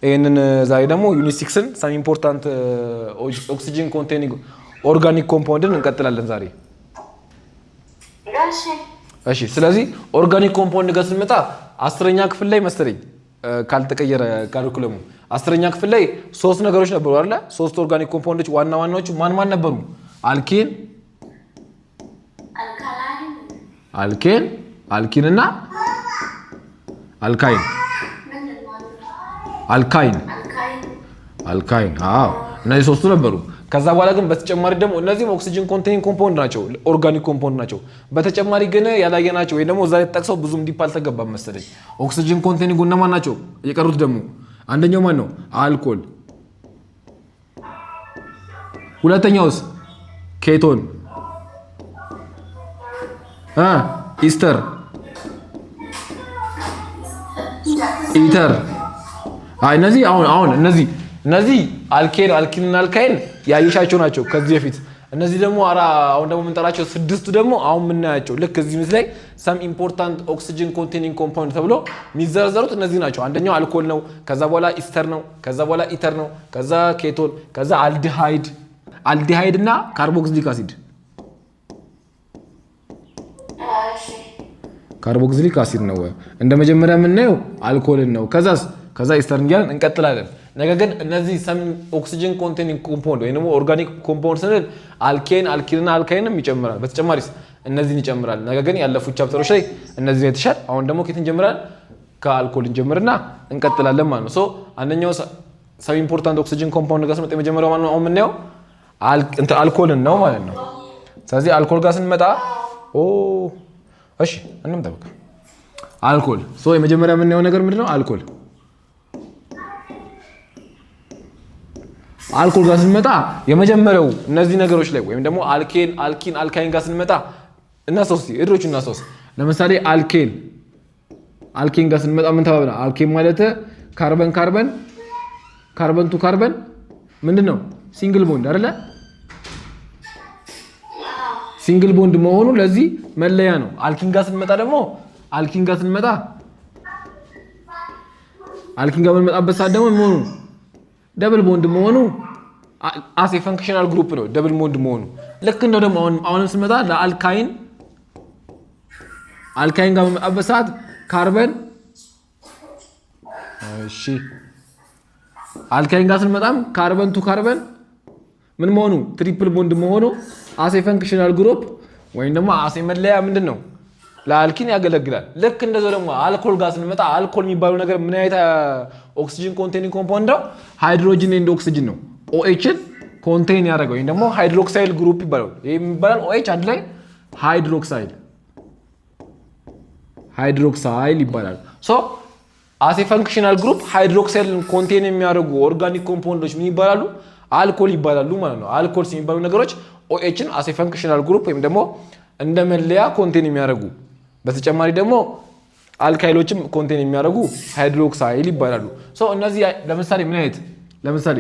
ይሄንን ዛሬ ደግሞ ዩኒት 6ን some important oxygen containing organic compoundን እንቀጥላለን ዛሬ እሺ ስለዚህ ኦርጋኒክ ኮምፓውንድ ጋር ስንመጣ 10ኛ ክፍል ላይ መሰለኝ ካልተቀየረ ካሪኩለሙ 10ኛ ክፍል ላይ ሶስት ነገሮች ነበሩ አይደል ሶስት ኦርጋኒክ ኮምፓውንዶች ዋናዎቹ ማን ነበሩ አልኬን አልኪን እና አልካይን አዎ እነዚህ ሶስቱ ነበሩ ከዛ በኋላ ግን በተጨማሪ ደግሞ እነዚህ ኦክሲጅን ኮንቴኒንግ ኮምፓውንድ ናቸው ኦርጋኒክ ኮምፓውንድ ናቸው በተጨማሪ ግን ያላየናቸው ወይ ደግሞ እዛ ላይ ተጠቅሰው ብዙም ዲፕ አልተገባም መሰለኝ ኦክሲጅን ኮንቴኒንግ እነማን ናቸው የቀሩት ደግሞ አንደኛው ማን ነው አልኮል ሁለተኛውስ ኬቶን ኢስተር ኢተር እነዚህ አሁን እነዚህ አልኪን እና አልካይን ያየሻቸው ናቸው ከዚህ በፊት እነዚህ ደግሞ አሁን ደግሞ የምንጠራቸው ስድስቱ ደግሞ አሁን የምናያቸው ልክ እዚህ ምስል ላይ some important oxygen containing compound ተብሎ የሚዘረዘሩት እነዚህ ናቸው አንደኛው አልኮል ነው ከዛ በኋላ ኢስተር ነው ከዛ በኋላ ኢተር ነው ከዛ ኬቶን ከዛ አልዲሃይድ እና ካርቦክሲሊክ አሲድ ካርቦክሲሊክ አሲድ ነው እንደ መጀመሪያ የምናየው አልኮልን ነው ከዛ ኢስተርን ጋር እንቀጥላለን ነገር ግን እነዚህ some oxygen containing compound ወይ ደግሞ ኦርጋኒክ ኮምፓውንድ ስንል አልኪንና አልካይንም ይጨምራል በተጨማሪስ እነዚህን ይጨምራል ነገር ግን ያለፉት ቻፕተሮች ላይ እነዚህን የተሻለ አሁን ደግሞ ከየት እንጀምራለን ከአልኮል እንጀምርና እንቀጥላለን ማለት ነው ሶ አንደኛው some important oxygen compound ጋር ስንመጣ የመጀመሪያው ማለት ነው አሁን የምናየው አልኮልን ነው ማለት ነው ስለዚህ አልኮል ጋር ስንመጣ እሺ እንምጣ አልኮል ሶ የመጀመሪያ የምናየው ነገር ምንድነው አልኮል ጋር ስንመጣ የመጀመሪያው እነዚህ ነገሮች ላይ ወይም ደግሞ አልኪን አልካይን ጋር ስንመጣ እናሶስ ለምሳሌ አልኬን ጋር ስንመጣ ምን ተባብና አልኬን ማለት ካርበን ቱ ካርበን ምንድነው ሲንግል ቦንድ አይደለ ሲንግል ቦንድ መሆኑ ለዚህ መለያ ነው አልኪን ጋር ስንመጣ በመጣበት ሰዓት ደግሞ መሆኑ ደብል ቦንድ መሆኑ as a functional group ነው ደብል ቦንድ መሆኑ ልክ እንደው ደግሞ አሁንም ስንመጣ ለአልካይን ጋር በመጣበት ሰዓት ካርበን አልካይን ጋር ስንመጣም ካርበን ቱ ካርበን ምን መሆኑ ትሪፕል ቦንድ መሆኑ as a functional group ወይም ደግሞ as a መለያ ምንድነው ለአልኪን ያገለግላል ልክ እንደዛው ደግሞ አልኮል ጋር ስንመጣ አልኮል የሚባለው ነገር ምን አይነት ኦክሲጅን ኮንቴኒንግ ኮምፓውንድ ነው ሃይድሮጅን ኤንድ ኦክሲጅን ነው OHን ኮንቴን ያደርገው ወይም ደግሞ ሃይድሮክሳይል ግሩፕ ይባላል ይሄ የሚባለው OH አንድ ላይ ሃይድሮክሳይል ይባላል ሶ as a functional group ሃይድሮክሳይልን ኮንቴን የሚያደርጉ ኦርጋኒክ ኮምፓውንዶች ምን ይባላሉ አልኮል ይባላሉ ማለት ነው አልኮልስ የሚባሉ ነገሮች OHን as a functional group ወይም ደግሞ እንደ መለያ ኮንቴን የሚያደርጉ በተጨማሪ ደግሞ አልካይሎችም ኮንቴን የሚያደርጉ ሃይድሮክሳይል ይባላሉ ሶ እነዚህ ለምሳሌ ምን አይነት ለምሳሌ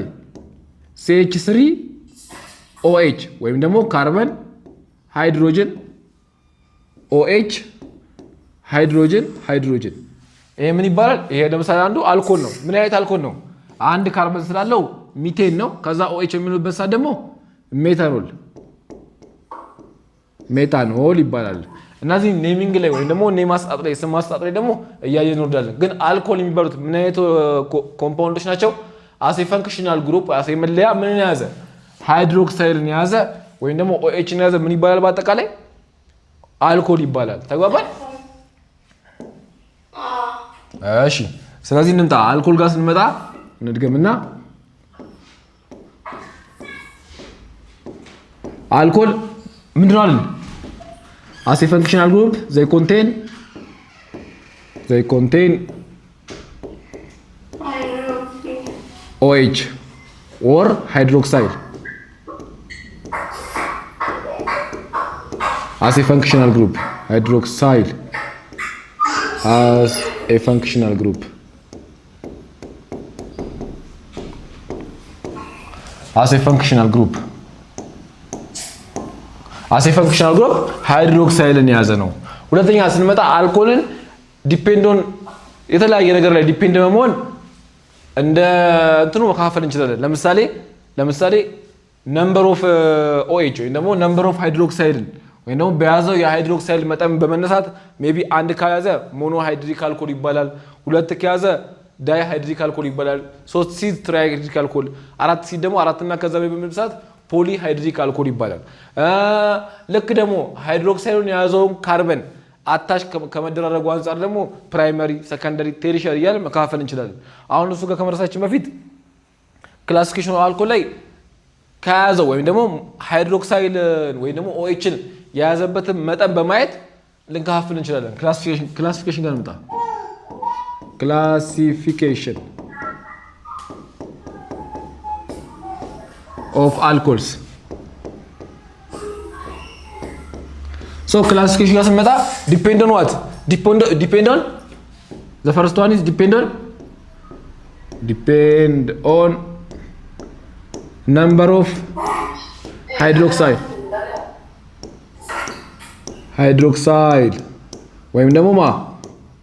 CH3OH ወይም ደግሞ ካርበን ሃይድሮጅን OH ሃይድሮጅን ይሄ ምን ይባላል ይሄ ለምሳሌ አንዱ አልኮል ነው ምን አይነት አልኮል ነው አንድ ካርበን ስላለው ሚቴን ነው ከዛ OH የሚሉበት ሰዓት ደግሞ ሜታኖል ይባላል እነዚህ ኔሚንግ ላይ ወይም ደግሞ ኔም አስጣጥላይ ስም አስጣጥላይ ደግሞ እያየን እንወርዳለን ግን አልኮል የሚባሉት ምን አይነት ኮምፓውንዶች ናቸው as a functional group as a መለያ ምን ያዘ ሃይድሮክሳይልን ያዘ ወይም ደግሞ OHን ያዘ ምን ይባላል በአጠቃላይ አልኮል ይባላል ተግባባን እሺ ስለዚህ እንምጣ አልኮል ጋር ስንመጣ እንድገምና አልኮል ምንድነው አይደል as a functional group they contain OH or hydroxide as a functional group hydroxide as a functional group as a functional group ሃይድሮክሳይልን ያዘ ነው ሁለተኛ ስንመጣ አልኮልን ዲፔንድ ኦን የተለያየ ነገር ላይ ዲፔንድ በመሆን እንደ እንትኑ መካፈል እንችላለን። ለምሳሌ ነምበር ኦፍ OH ወይ ደግሞ ነምበር ኦፍ ሃይድሮክሳይድን ወይ ደግሞ በያዘው የሃይድሮክሳይድ መጠን በመነሳት ሜቢ አንድ ከያዘ ሞኖ ሃይድሪክ አልኮል ይባላል። ሁለት ከያዘ ዳይ ሃይድሪክ አልኮል ይባላል። 3 ሲዝ ትራይ ሃይድሪክ አልኮል፣ 4 ሲዝ ደግሞ አራትና ከዛ በላይ በመነሳት ፖሊ ሃይድሪክ አልኮል ይባላል። ልክ ደግሞ ሃይድሮክሳይዱን የያዘውን ካርበን አታች ከመደራረጉ አንፃር ደግሞ ፕራይመሪ፣ ሰከንደሪ፣ ቴሪሸሪ እያልን መካፈል እንችላለን። አሁን እሱ ጋር ከመረሳችን በፊት ክላሲፊኬሽን አልኮል ላይ ከያዘው ወይም ደግሞ ሃይድሮክሳይልን ወይም ደግሞ OHን የያዘበትን መጠን በማየት ልንከፋፍል እንችላለን። ክላሲፊኬሽን ጋር እንምጣ። ክላሲፊኬሽን ኦፍ አልኮልስ So classification ጋር ስንመጣ depend on what? Depend on the first one is depend on number of hydroxide ወይም ደግሞ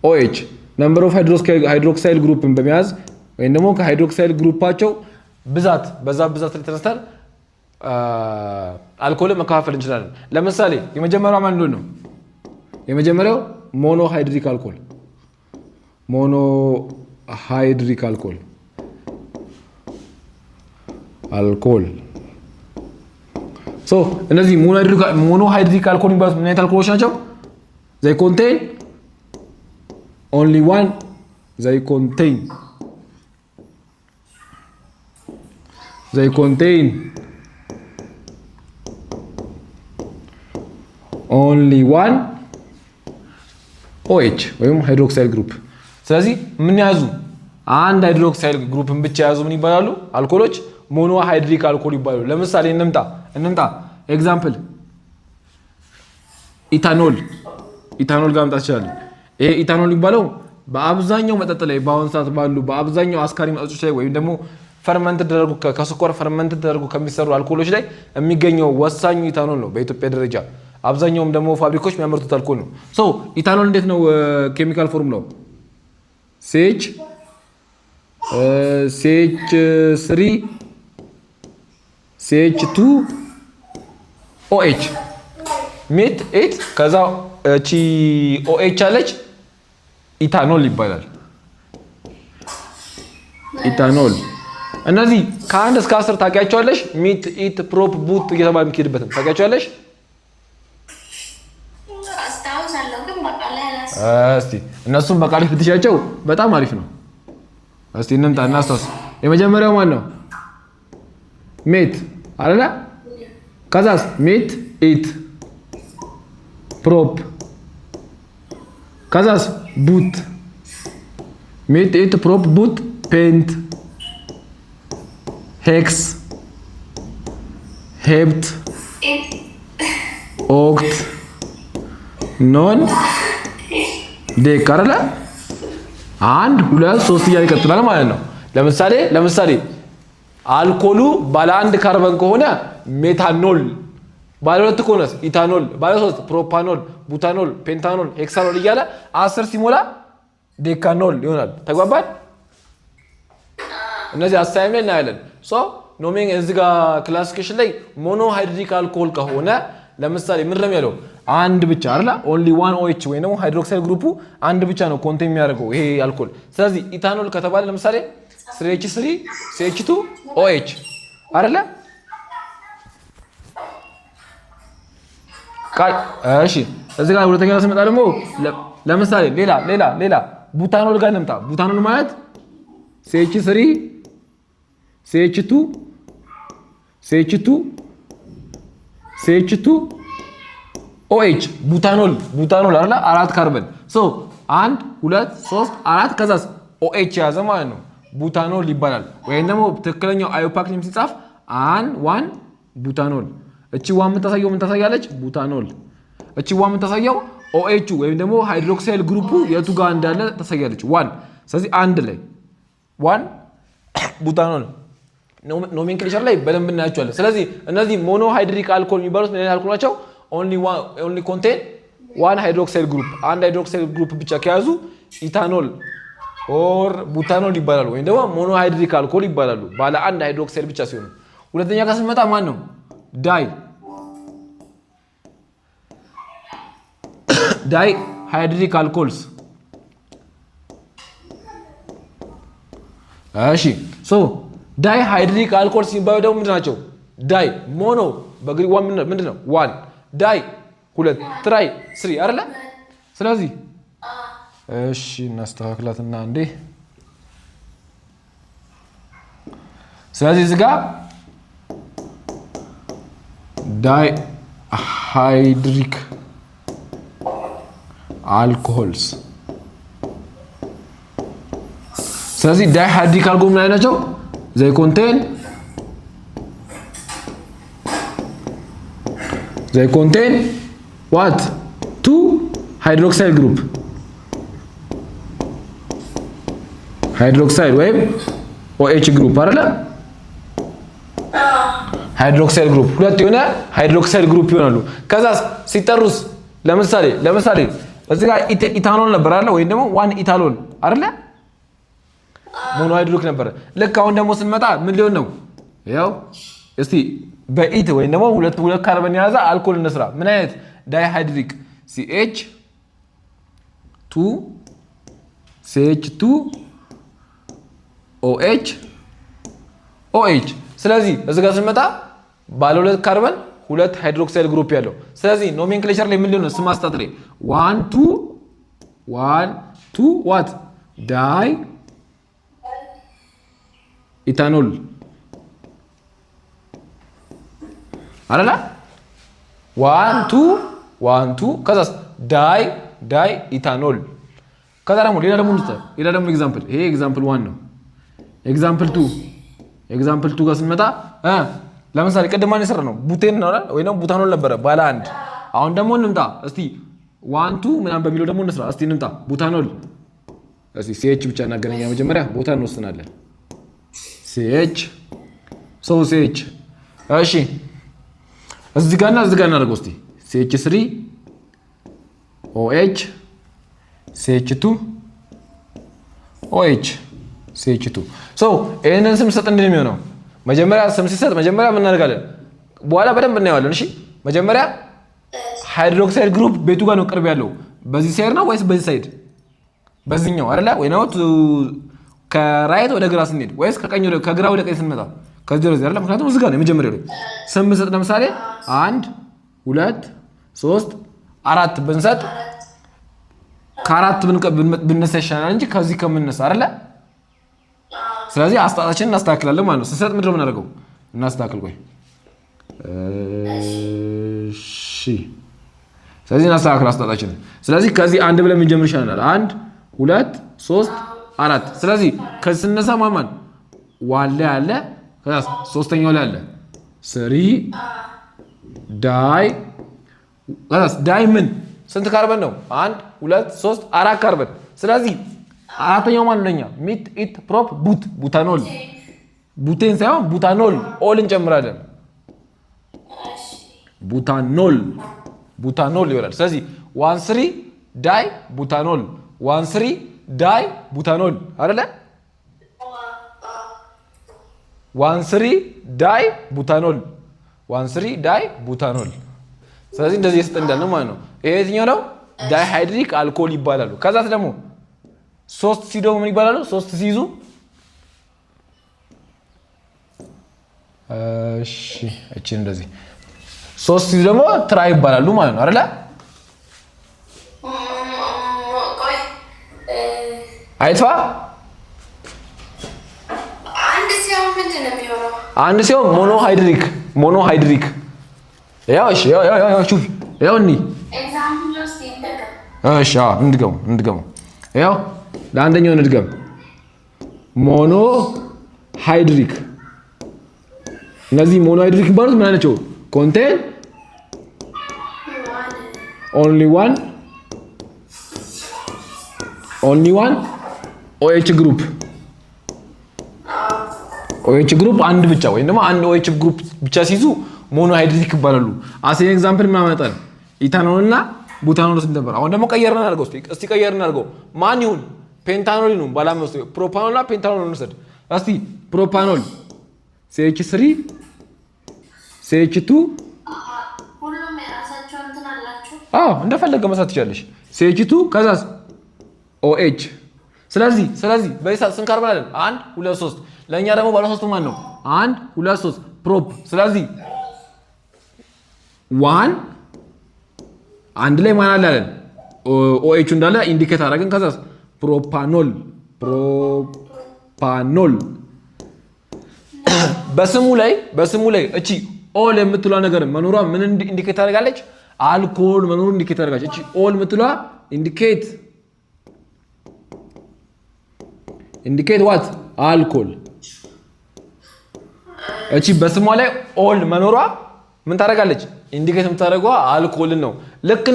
OH number of hydroxyl ግሩፕን በመያዝ ወይም ደግሞ ከሃይድሮክሳይል ግሩፓቸው ብዛት ላይ ተነስተን አልኮል መከፋፈል እንችላለን። ለምሳሌ የመጀመሪያው ማን ነው? የመጀመሪያው ሞኖ ሃይድሪክ አልኮል ሶ እነዚህ ሞኖ ሃይድሪክ አልኮል የሚባሉት ምን አይነት አልኮሎች ናቸው? they contain only one they contain only one OH ወይም ሃይድሮክሳይል ግሩፕ። ስለዚህ ምን ያዙ? አንድ ሃይድሮክሳይል ግሩፕን ብቻ ያዙ ምን ይባላሉ? አልኮሎች ሞኖ ሃይድሪክ አልኮል ይባላሉ። ለምሳሌ እንምጣ ኤግዛምፕል ኢታኖል ጋር መጣ ይችላል። ይሄ ኢታኖል የሚባለው በአብዛኛው መጠጥ ላይ በአሁን ሰዓት ባሉ በአብዛኛው አስካሪ መጠጦች ላይ ወይም ደግሞ ፈርመንት ተደርጎ ከስኳር ፈርመንት ተደርጎ ከሚሰሩ አልኮሎች ላይ የሚገኘው ወሳኙ ኢታኖል ነው በኢትዮጵያ ደረጃ። አብዛኛውም ደግሞ ፋብሪካዎች የሚያመርቱት አልኮል ነው። ሶ ኢታኖል እንዴት ነው ኬሚካል ፎርሙላው? CH3 CH2OH ሜት 8 ከዛ እቺ OH አለች ኢታኖል ይባላል። ኢታኖል እነዚህ ከ1 እስከ 10 ታውቂያቸዋለሽ? ሚት ኢት ፕሮፕ ቡት እየተባለ የሚሄድበትን ታውቂያቸዋለሽ? እስቲ እነሱም በቃል ፍትሻቸው በጣም አሪፍ ነው። እስቲ እንምጣ እናስታውስ። የመጀመሪያው ማን ነው? ሜት አይደለ? ከዛስ ሜት ኢት ፕሮፕ ከዛስ ቡት ሜት ኢት ፕሮፕ ቡት ፔንት ሄክስ ሄፕት ኦክት ኖን ዴክ አይደለ? 1 2 3 እያለ ይቀጥላል ማለት ነው። ለምሳሌ አልኮሉ ባለ 1 ካርበን ከሆነ ሜታኖል፣ ባለ 2 ከሆነ ኢታኖል፣ ባለ 3 ፕሮፓኖል፣ ቡታኖል፣ ፔንታኖል፣ ሄክሳኖል እያለ 10 ሲሞላ ዴካኖል ይሆናል። ተግባባን? እነዚህ አሳይመንት ላይ እናያለን። ሶ ኖሚንግ እዚህ ጋር ክላሲፊኬሽን ላይ ሞኖ ሃይድሪክ አልኮል ከሆነ ለምሳሌ ምን ነው አንድ ብቻ አይደል? ኦንሊ ዋን OH ወይ ነው ሃይድሮክሳይል ግሩፑ አንድ ብቻ ነው ኮንቴን የሚያደርገው ይሄ አልኮል። ስለዚህ ኢታኖል ከተባለ ለምሳሌ CH3 CH2OH አይደል? እሺ እዚህ ጋር ሁለተኛ ስንመጣ ደግሞ ለምሳሌ ሌላ ቡታኖል ጋር እንምጣ። ቡታኖል ማለት CH3 CH2OH ቡታኖል አይደል? 4 ካርበን ሶ 1 2 3 4 ከዛስ OH ያዘ ማለት ነው ቡታኖል ይባላል። ወይም ደግሞ ትክክለኛው አዮፓክ ኔም ሲጻፍ 1 ቡታኖል። እቺ ዋን የምታሳየው ምን ታሳያለች? ቡታኖል። እቺ ዋን የምታሳየው OH ወይም ደግሞ ሃይድሮክሳይል ግሩፑ የቱ ጋር እንዳለ ታሳያለች 1። ስለዚህ አንድ ላይ 1 ቡታኖል ኖሜንክሌቸር ላይ በደንብ እናያቸዋለን። ስለዚህ እነዚህ ሞኖ ሃይድሪክ አልኮል የሚባሉት ምን አይነት አልኮል ናቸው? ኦንሊ ኮንቴን 1 ሃይድሮክሳይል ግሩፕ። አንድ ሃይድሮክሳይል ግሩፕ ብቻ ከያዙ ኢታኖል ኦር ቡታኖል ይባላሉ ወይም ደግሞ ሞኖሃይድሪክ አልኮል ይባላሉ ባለ አንድ ሃይድሮክሳይድ ብቻ ሲሆኑ ሁለተኛ ጋር ስንመጣ ማን ነው ዳይ ሃይድሪክ አልኮልስ እሺ ሶ ዳይ ሃይድሪክ አልኮልስ ሲባሉ ደግሞ ምንድን ናቸው ዳይ ሞኖ በግሪክ ዋን ምንድነው ዋን ዳይ ሁለት ትራይ ስሪ አይደለ ስለዚህ እሺ እናስተካክላትና እንዴ ስለዚህ እዚህ ጋር ዳይ ሃይድሪክ አልኮሆልስ ስለዚህ ዳይ ሃይድሪክ አልኮሆል ምን ናቸው they contain what two hydroxyl group hydroxyl ወይም OH group አይደለ hydroxyl group ሁለት የሆነ hydroxyl group ይሆናሉ ከዛስ ሲጠሩስ ለምሳሌ እዚህ ጋር ኢታኖል ነበር አይደለ ወይ ደግሞ ዋን ኢታኖል አይደለ ሞኖሃይድሪክ ነበር ልክ አሁን ደግሞ ስንመጣ ምን ሊሆን ነው ያው እስቲ በኢት ወይ ደግሞ ሁለት ካርበን የያዘ አልኮል እንስራ ምን አይነት ዳይሃይድሪክ CH2 OH ስለዚህ እዚህ ጋር ስንመጣ ባለ ሁለት ካርበን ሁለት ሃይድሮክሳይል ግሩፕ ያለው ስለዚህ ኖሜንክሌቸር ላይ ምን ሊሆን ነው ስም አስጣጥ ላይ 1 2 what ዳይ ኢታኖል አላላ 1 2 ከዛስ ዳይ ኢታኖል ከዛ ደግሞ ሌላ ደግሞ ኤግዛምፕል ይሄ ኤግዛምፕል 1 ነው ኤግዛምፕል 2 ጋር ስንመጣ ለምሳሌ ቀደማን የሰራ ነው ቡቴን ነው አይደል ወይ ነው ቡታኖል ነበር ባለ አንድ አሁን ደግሞ እንምጣ እስቲ 1 2 ምናምን በሚለው ደግሞ እንስራ እስቲ እንምጣ ቡታኖል እስቲ CH ብቻ እናገናኛ መጀመሪያ ቦታ እንወስናለን CH እሺ እዚህ ጋር እናድርገው እስቲ CH3 OH CH2 OH CH2 ይሄንን ስም ሰጥ እንደሚሆነው መጀመሪያ ስም ሲሰጥ መጀመሪያ ምን እናደርጋለን በኋላ በደንብ እናየዋለን እሺ መጀመሪያ ሃይድሮክሳይድ ግሩፕ ቤቱ ጋር ነው ቅርብ ያለው በዚህ ሳይድ ነው ወይስ በዚህ ሳይድ በዚህኛው አይደለ ወይ ነው ከራይት ወደ ግራ ስንሄድ ወይስ ከግራ ወደ ቀኝ ስንመጣ ከዚህ ወደ አይደለ ምክንያቱም እዚህ ጋር ነው የመጀመሪያው ላይ ስም ሰጥ ለምሳሌ 1 2 3 4 ብንሰጥ ከአራት ብንነሳ ይሻላል እንጂ ከዚህ ከምንነሳ አይደለ ስለዚህ አስጣጣችንን እናስተካክላለን ማለት ነው ስንሰጥ ምንድነው የምናደርገው እናስተካክል ቆይ እሺ ስለዚህ እናስተካክል አስጣጣችንን ስለዚህ ከዚህ አንድ ብለን እንጀምር ይሻላል 1 2 3 4 ስለዚህ ከዚህ ስንነሳ ማን ዋን ላይ አለ ከዛ ሶስተኛው ላይ አለ 3 ዳይ ምን ስንት ካርበን ነው 1 2 3 4 ካርበን ስለዚህ አራተኛው ማን ነኛ ሚት ኢት ፕሮፕ ቡታኖል ቡቴን ሳይሆን ቡታኖል ኦል እንጨምራለን ቡታኖል ይወራል ስለዚህ 13 ዳይ ቡታኖል 13 ዳይ ቡታኖል አይደለ 13 ዳይ ቡታኖል ስለዚህ እንደዚህ ይስጠንዳል ነው ማለት ነው ይሄኛው ነው ዳይሃይድሪክ አልኮል ይባላሉ ከዛስ ደግሞ 3 ሲዶ ምን ይባላሉ 3 ሲይዙ እሺ እቺ እንደዚህ 3 ሲይዙ ደግሞ ትራይ ይባላሉ ማለት ነው አይደለ አይቷ አንድ ሲሆን ሞኖሃይድሪክ ያው እሺ ያው ሹፍ ያው እኒ እሺ እንድገም ያው ለአንደኛው እንድገም ሞኖሃይድሪክ እነዚህ ሞኖሃይድሪክ ባሉት ምን አይነቸው contain only one OH ግሩፕ አንድ ብቻ ወይ ደግሞ አንድ OH ግሩፕ ብቻ ሲይዙ ሞኖሃይድሪክ ይባላሉ አሴን ኤግዛምፕል ምን ኢታኖል እና ቡታኖል ነበር አሁን ደግሞ ቀየርና አድርገው እስቲ ቀየርና አድርገው ማን ይሁን ፔንታኖል ነው ባላምስቱ ፕሮፓኖልና ፔንታኖል እንውሰድ እስቲ ፕሮፓኖል CH3 CH2 ሁሉም የራሳቸው እንትን አላችሁ እንደፈለገ መስራት ትችላለሽ CH2 ከዛስ OH ስለዚህ በይሳት ስንት ካርበን አለን 1 2 3 ለኛ ደግሞ ባለ 3 ማን ነው 1 2 3 ፕሮፕ ስለዚህ 1 አንድ ላይ ማን አለን OH እንዳለ ኢንዲኬት አደረግን ከዛስ ፕሮፓኖል በስሙ ላይ እቺ ኦል የምትሏ ነገር መኖሯ ምን ኢንዲኬት አደርጋለች አልኮል መኖሩን ኢንዲኬት አደርጋለች እቺ ኦል የምትሏ ኢንዲኬት ዋት አልኮል እቺ በስሟ ላይ ኦል መኖሯ ምን ታደርጋለች ኢንዲኬት የምታደርገው አልኮልን ነው ልክ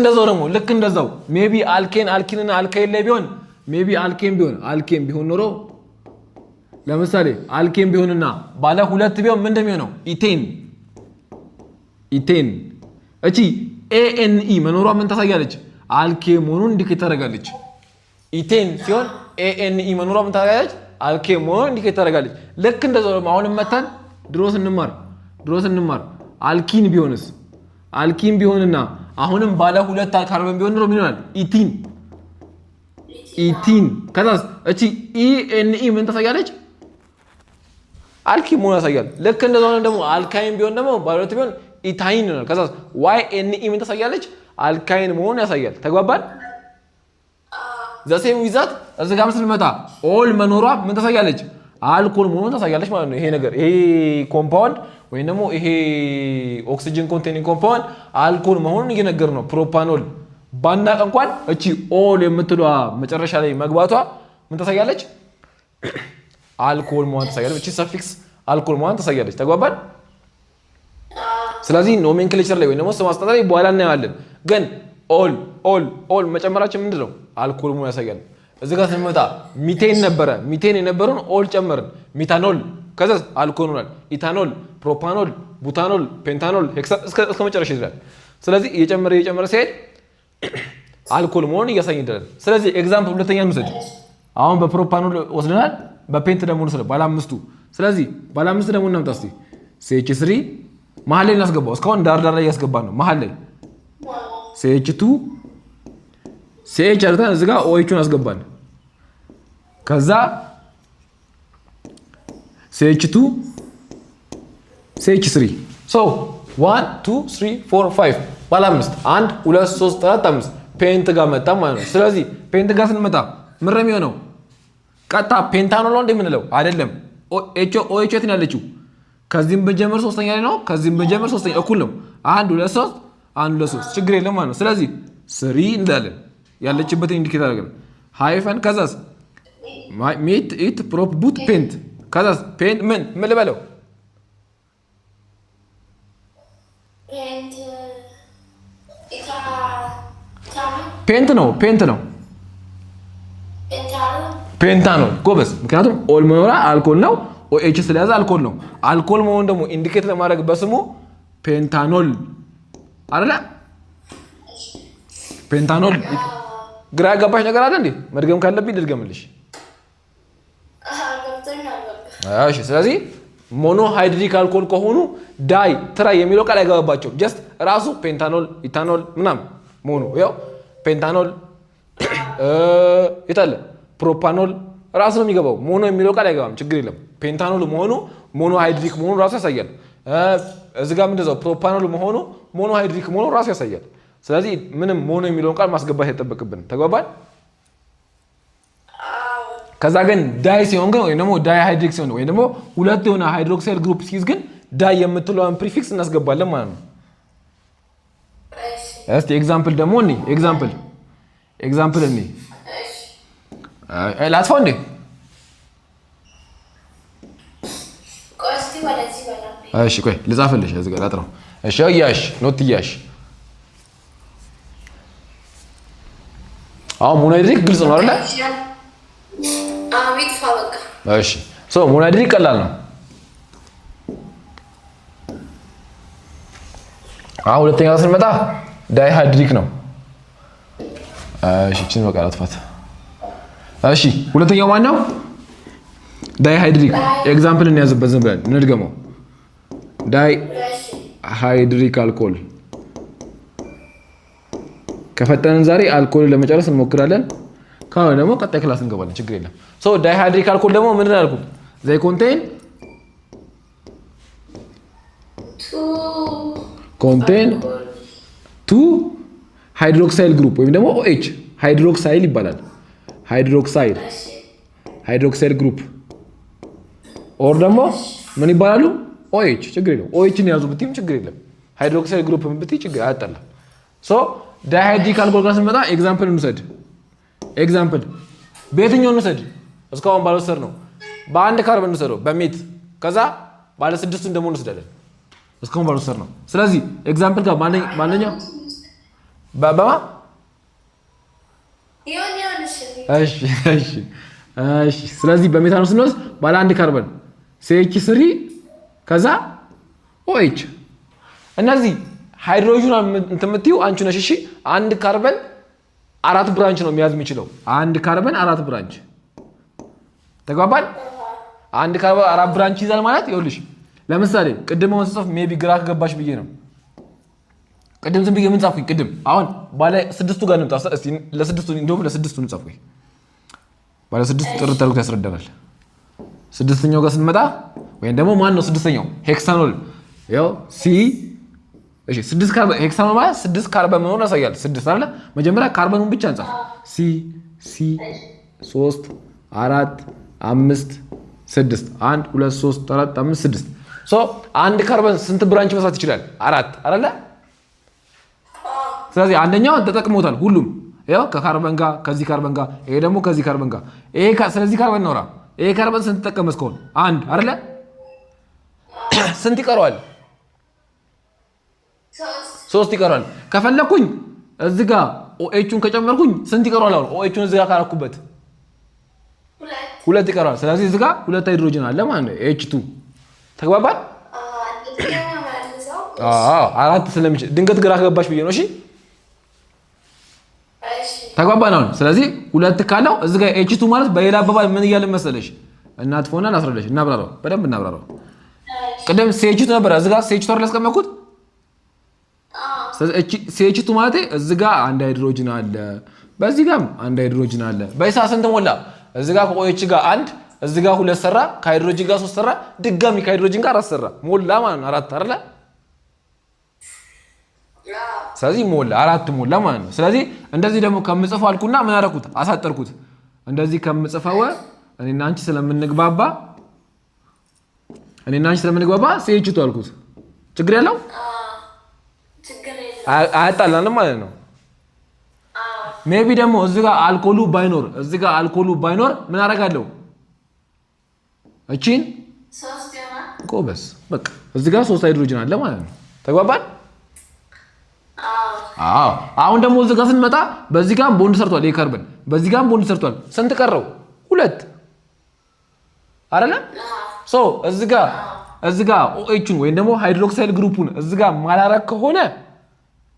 እንደዛው ሜቢ አልኪንና አልካይል ላይ ቢሆን ሜቢ አልኬን ቢሆን ኖሮ ለምሳሌ አልኬን ቢሆንና ባለ ሁለት ቢሆን ምን እንደሚሆነው ኢቴን እቺ ANE መኖሯ ምን ታሳያለች አልኬን መሆኑን ኢንዲኬት ታደርጋለች ኢቴን ሲሆን ANE መኖሯ ምን ታሳያለች አልኬን መሆኑን ኢንዲኬት ታደርጋለች ልክ እንደዛው አሁን መተን ድሮ ስንማር አልኪን ቢሆንና አሁንም ባለ ሁለት ካርበን ቢሆን ነው ምን ይሆናል ኢቲን ከዛስ እቺ ENE ምን ታሳያለች አልኪን መሆኑን ያሳያል ልክ እንደዛው ደግሞ አልካይን ቢሆን ደግሞ ባለ ሁለት ቢሆን ኢታይን ነው ከዛስ YNE ምን ታሳያለች አልካይን መሆኑን ያሳያል ተግባባን ዘሴም ዊዛት እዚህ ጋር ስንመጣ ኦል መኖሯ ምን ታሳያለች አልኮል መሆኑን ታሳያለች ማለት ነው ይሄ ኮምፓውንድ ወይ ደግሞ ይሄ ኦክሲጅን ኮንቴኒንግ ኮምፓውንድ አልኮል መሆኑን እየነገር ነው ፕሮፓኖል ባናቀ እንኳን እቺ ኦል የምትሏ መጨረሻ ላይ መግባቷ ምን ታሳያለች አልኮል መሆኑን ታሳያለች እቺ ሰፊክስ አልኮል መሆኑን ታሳያለች ተግባባን ስለዚህ ኖሜንክሌቸር ላይ ወይ ደግሞ ስም አስጠራ ላይ በኋላ እናያለን ግን ኦል መጨመራችን ምንድነው አልኮል መሆኑን ያሳያል እዚህ ጋር ስንመጣ ሚቴን የነበረውን ኦል ጨመርን ሚታኖል ከዛ አልኮል ሆኗል ኢታኖል ፕሮፓኖል ቡታኖል ፔንታኖል እስከ መጨረሻ ይላል ስለዚህ እየጨመረ ሲሄድ አልኮል መሆኑን እያሳየን ይላል ስለዚህ ኤግዛምፕል ሁለተኛ እንውሰድ አሁን በፕሮፓኖል ወስደናል በፔንት ደግሞ እንውሰድ ባለ አምስቱ ስለዚህ ባለ አምስት ደግሞ እናምጣ እስቲ CH3 መሃል ላይ እናስገባው እስካሁን ዳር ላይ ያስገባን ነው መሃል ላይ CH2 CH አርተን እዚህ ጋር OH-ን አስገባን ከዛ CH2 CH3 so 1 2 3 4 5 ባለ 5 1 2 3 4 5 ፔንት ጋር መጣ ማለት ነው ስለዚህ ፔንት ጋር ስንመጣ ምን ነው የሚሆነው ቀጣ ፔንታኖል ነው እንደምንለው አይደለም OH የት ነው ያለችው ከዚህም በጀመር ሶስተኛ ላይ ነው ከዚህም በጀመር ሶስተኛ እኩል ነው 1 2 3 1 2 3 ችግር የለም ማለት ነው ስለዚህ 3 እንዳለን ያለችበትን ኢንዲኬት አድርገን ሃይፈን ከዛስ ሜት ኢት ፕሮፕ ቡት ፔንት ከዛስ ፔንት ምን ልበለው ፔንት ነው ፔንታኖል ጎበዝ ምክንያቱም ኦል መኖራ አልኮል ነው OH ስለያዘ አልኮል ነው አልኮል መሆኑን ደግሞ ኢንዲኬት ለማድረግ በስሙ ፔንታኖል አይደለ ፔንታኖል ግራ ያጋባሽ ነገር አለ እንዴ መድገም ካለብኝ ልድገምልሽ እሺ ስለዚህ ሞኖ ሃይድሪክ አልኮል ከሆኑ ዳይ ትራይ የሚለው ቃል አይገባባቸው ጀስት ራሱ ፔንታኖል ኢታኖል ምናም ሞኖ ያው ፔንታኖል ይታለ ፕሮፓኖል ራሱ ነው የሚገባው ሞኖ የሚለው ቃል አይገባም ችግር የለም ፔንታኖል መሆኑ ሞኖ ሃይድሪክ መሆኑ ራሱ ያሳያል እዚህ ጋር እንደዛው ፕሮፓኖል መሆኑ ሞኖ ሃይድሪክ መሆኑ ራሱ ያሳያል ስለዚህ ምንም ሞኖ የሚለውን ቃል ማስገባት አይጠበቅብን ተግባባን ከዛ ግን ዳይ ሲሆን ግን ወይ ደግሞ ዳይ ሃይድሪክ ሲሆን ወይ ደግሞ ሁለት የሆነ ሃይድሮክሳይል ግሩፕ ሲይዝ ግን ዳይ የምትለውን ፕሪፊክስ እናስገባለን ማለት ነው እስቲ ኤግዛምፕል ደግሞ ኤግዛምፕል ላጥፋው እንዴ እሺ ቆይ ልጻፍልሽ እዚህ ጋር ላጥራው እሺ ያሽ ኖት ያሽ ሞኖሃይድሪክ ግልጽ ነው አይደል አቤት ፋበቃ እሺ ሞኖሃይድሪክ ቀላል ነው ሁለተኛው ስንመጣ ዳይሃይድሪክ ነው እሺ እቺን በቃ ላጥፋት እሺ ሁለተኛው ማን ነው? ዳይሃይድሪክ ኤግዛምፕል እንያዝበት ዝም ብለን እንድገመው። ዳይሃይድሪክ አልኮል ከፈጠንን ዛሬ አልኮል ለመጨረስ እንሞክራለን። ካሁን ደግሞ ቀጣይ ክላስ እንገባለን፣ ችግር የለም። ሶ ዳይሃይድሪክ አልኮል ደግሞ ምንድን ነው ያልኩት? ዘይ ኮንቴን ቱ ሃይድሮክሳይል ግሩፕ ወይም ደግሞ OH ሃይድሮክሳይል ይባላል። ሃይድሮክሳይል ግሩፕ ኦር ደግሞ ምን ይባላሉ? OH ችግር የለም። OH ነው ያዙ ብትይም ችግር የለም። ሃይድሮክሳይል ግሩፕ ብትይ ችግር አያጣላ። ሶ ዳይሃይድሪክ አልኮል ጋር ስንመጣ ኤግዛምፕል እንውሰድ። ኤግዛምፕል በየትኛው እንውሰድ? እስካሁን ባልወሰድ ነው። በአንድ ካርበን እንውሰደው በሜት ከዛ ባለ ስድስቱን ደግሞ እንወስዳለን። እስካሁን ባልወሰድ ነው። ስለዚህ ኤግዛምፕል ጋር ማንኛው በማ እሺ ስለዚህ በሜታኑ ስንወስድ ባለ አንድ ካርበን CH3 ከዛ OH እነዚህ ሃይድሮጅን እንትን የምትይው አንቺ ነሽ። እሺ አንድ ካርበን 4 ብራንች ነው የሚያዝ የሚችለው። አንድ ካርበን 4 ብራንች ተግባባን። አንድ ካርበን 4 ብራንች ይዛል ማለት ይኸውልሽ፣ ለምሳሌ ቅድም አሁን ጽፍ ሜቢ ግራ ከገባሽ ብዬ ነው። ቅድም ዝም ብዬ ምን ጻፍኩኝ? ቅድም አሁን ባለ ስድስቱ ጋር እንምጣ እስቲ። ለስድስቱ እንደውም ለስድስቱ እንጻፍኩኝ። ባለ ስድስቱ ጥርት አድርጎት ያስረዳናል። ስድስተኛው ጋር ስንመጣ ወይም ደግሞ ማን ነው ስድስተኛው? ሄክሳኖል ያው ሲ እሺ፣ 6 ካርበን ሄክሳኖል ማለት 6 ካርበን መሆኑን ያሳያል። 6 አይደለ? መጀመሪያ ካርበኑን ብቻ እንጻፍ። ሲ 3 4 5 6 1 2 3 4 5 6 ሶ አንድ ካርበን ስንት ብራንች መስራት ይችላል? 4 አይደለ? ስለዚህ አንደኛውን ተጠቅሞታል ሁሉም። ያው ከካርበን ጋር ከዚህ ካርበን ጋር ይሄ ደግሞ ከዚህ ካርበን ጋር ይሄ ስለዚህ ካርበን ነውራ ይሄ ካርበን ስንት ተጠቀመ እስካሁን? አንድ አይደለ? ስንት ይቀረዋል? 3 ይቀረዋል። ከፈለኩኝ እዚህ ጋር OH-ን ከጨመርኩኝ ስንት ይቀረዋል? አሁን OH-ን እዚህ ጋር ካረኩበት 2 ይቀረዋል። ስለዚህ እዚህ ጋር 2 ሃይድሮጅን አለ ማለት ነው። H2 ተግባባን? አራት ስለሚችል ድንገት ግራ ከገባሽ ብዬ ነው። እሺ ተግባባን አሁን። ስለዚህ 2 ካለው እዚህ ጋር H2 ማለት በሌላ አባባል ምን እያለ መሰለሽ? እናጥፎና ላስረዳሽ፣ እናብራራው፣ በደንብ እናብራራው። ቅድም CH2 ነበር እዚህ ጋር CH2 አይደል ያስቀመጥኩት? ስለዚህ CH2 ማለት እዚህ ጋር አንድ ሃይድሮጅን አለ፣ በዚህ ጋርም አንድ ሃይድሮጅን አለ። በይሳ ስንት ሞላ? እዚህ ጋር ከOH ጋር አንድ፣ እዚህ ጋር 2 ሰራ፣ ከሃይድሮጅን ጋር 3 ሰራ፣ ድጋሚ ከሃይድሮጅን ጋር 4 ሰራ፣ ሞላ ማለት ነው። 4 አይደለ? ስለዚህ ሞላ 4 ሞላ ማለት ነው። ስለዚህ እንደዚህ ደግሞ ከምጽፈው አልኩና ምን አደረኩት? አሳጠርኩት። እንደዚህ ከምጽፈው እኔና አንቺ ስለምንግባባ CH2 አልኩት። ችግር ያለው አያጣላንም ማለት ነው። ሜቢ ደግሞ እዚህ ጋር አልኮሉ ባይኖር ምን አደርጋለሁ? እቺን 3 ይሆናል። ጎበዝ በቃ እዚህ ጋር 3 ሃይድሮጅን አለ ማለት ነው። ተግባባን? አዎ። አሁን ደግሞ እዚህ ጋር ስንመጣ በዚህ ጋር ቦንድ ሰርቷል። ይሄ ካርበን በዚህ ጋር ቦንድ ሰርቷል። ስንት ቀረው? 2 አይደለ? ሶ እዚህ ጋር OH-ን ወይም ደግሞ ሃይድሮክሳይል ግሩፑን እዚህ ጋር ማላረክ ከሆነ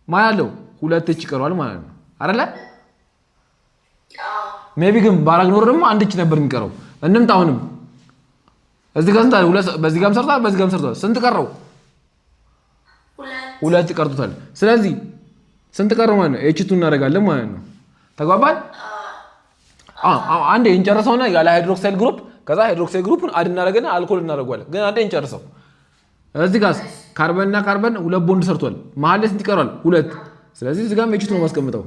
ማያለው 2 H ይቀረዋል ማለት ነው አይደለ? ሜቢ ግን ባራግ ኖር ደግሞ 1 H ነበር የሚቀረው። እንምጣ አሁንም እዚህ ጋር ስንት አለ? በዚህ ጋርም ሰርቷል፣ በዚህ ጋርም ሰርቷል። ስንት ቀረው? 2 ቀርቶታል። ስለዚህ ስንት ቀረው ማለት ነው? H2 እናደርጋለን ማለት ነው። ተግባባን? አንዴ እንጨርሰውና ያለ ሃይድሮክሳይል ግሩፕ ከዛ ሃይድሮክሳይል ግሩፕን አድ እናደርግና አልኮል እናደርጋለን። ግን አንዴ እንጨርሰው። እዚህ ጋር ካርበንና ካርበን 2 ቦንድ ሰርቷል። መሀል ላይ ስንት ይቀራል? 2። ስለዚህ እዚህ ጋር H2 ነው ማስቀምጠው።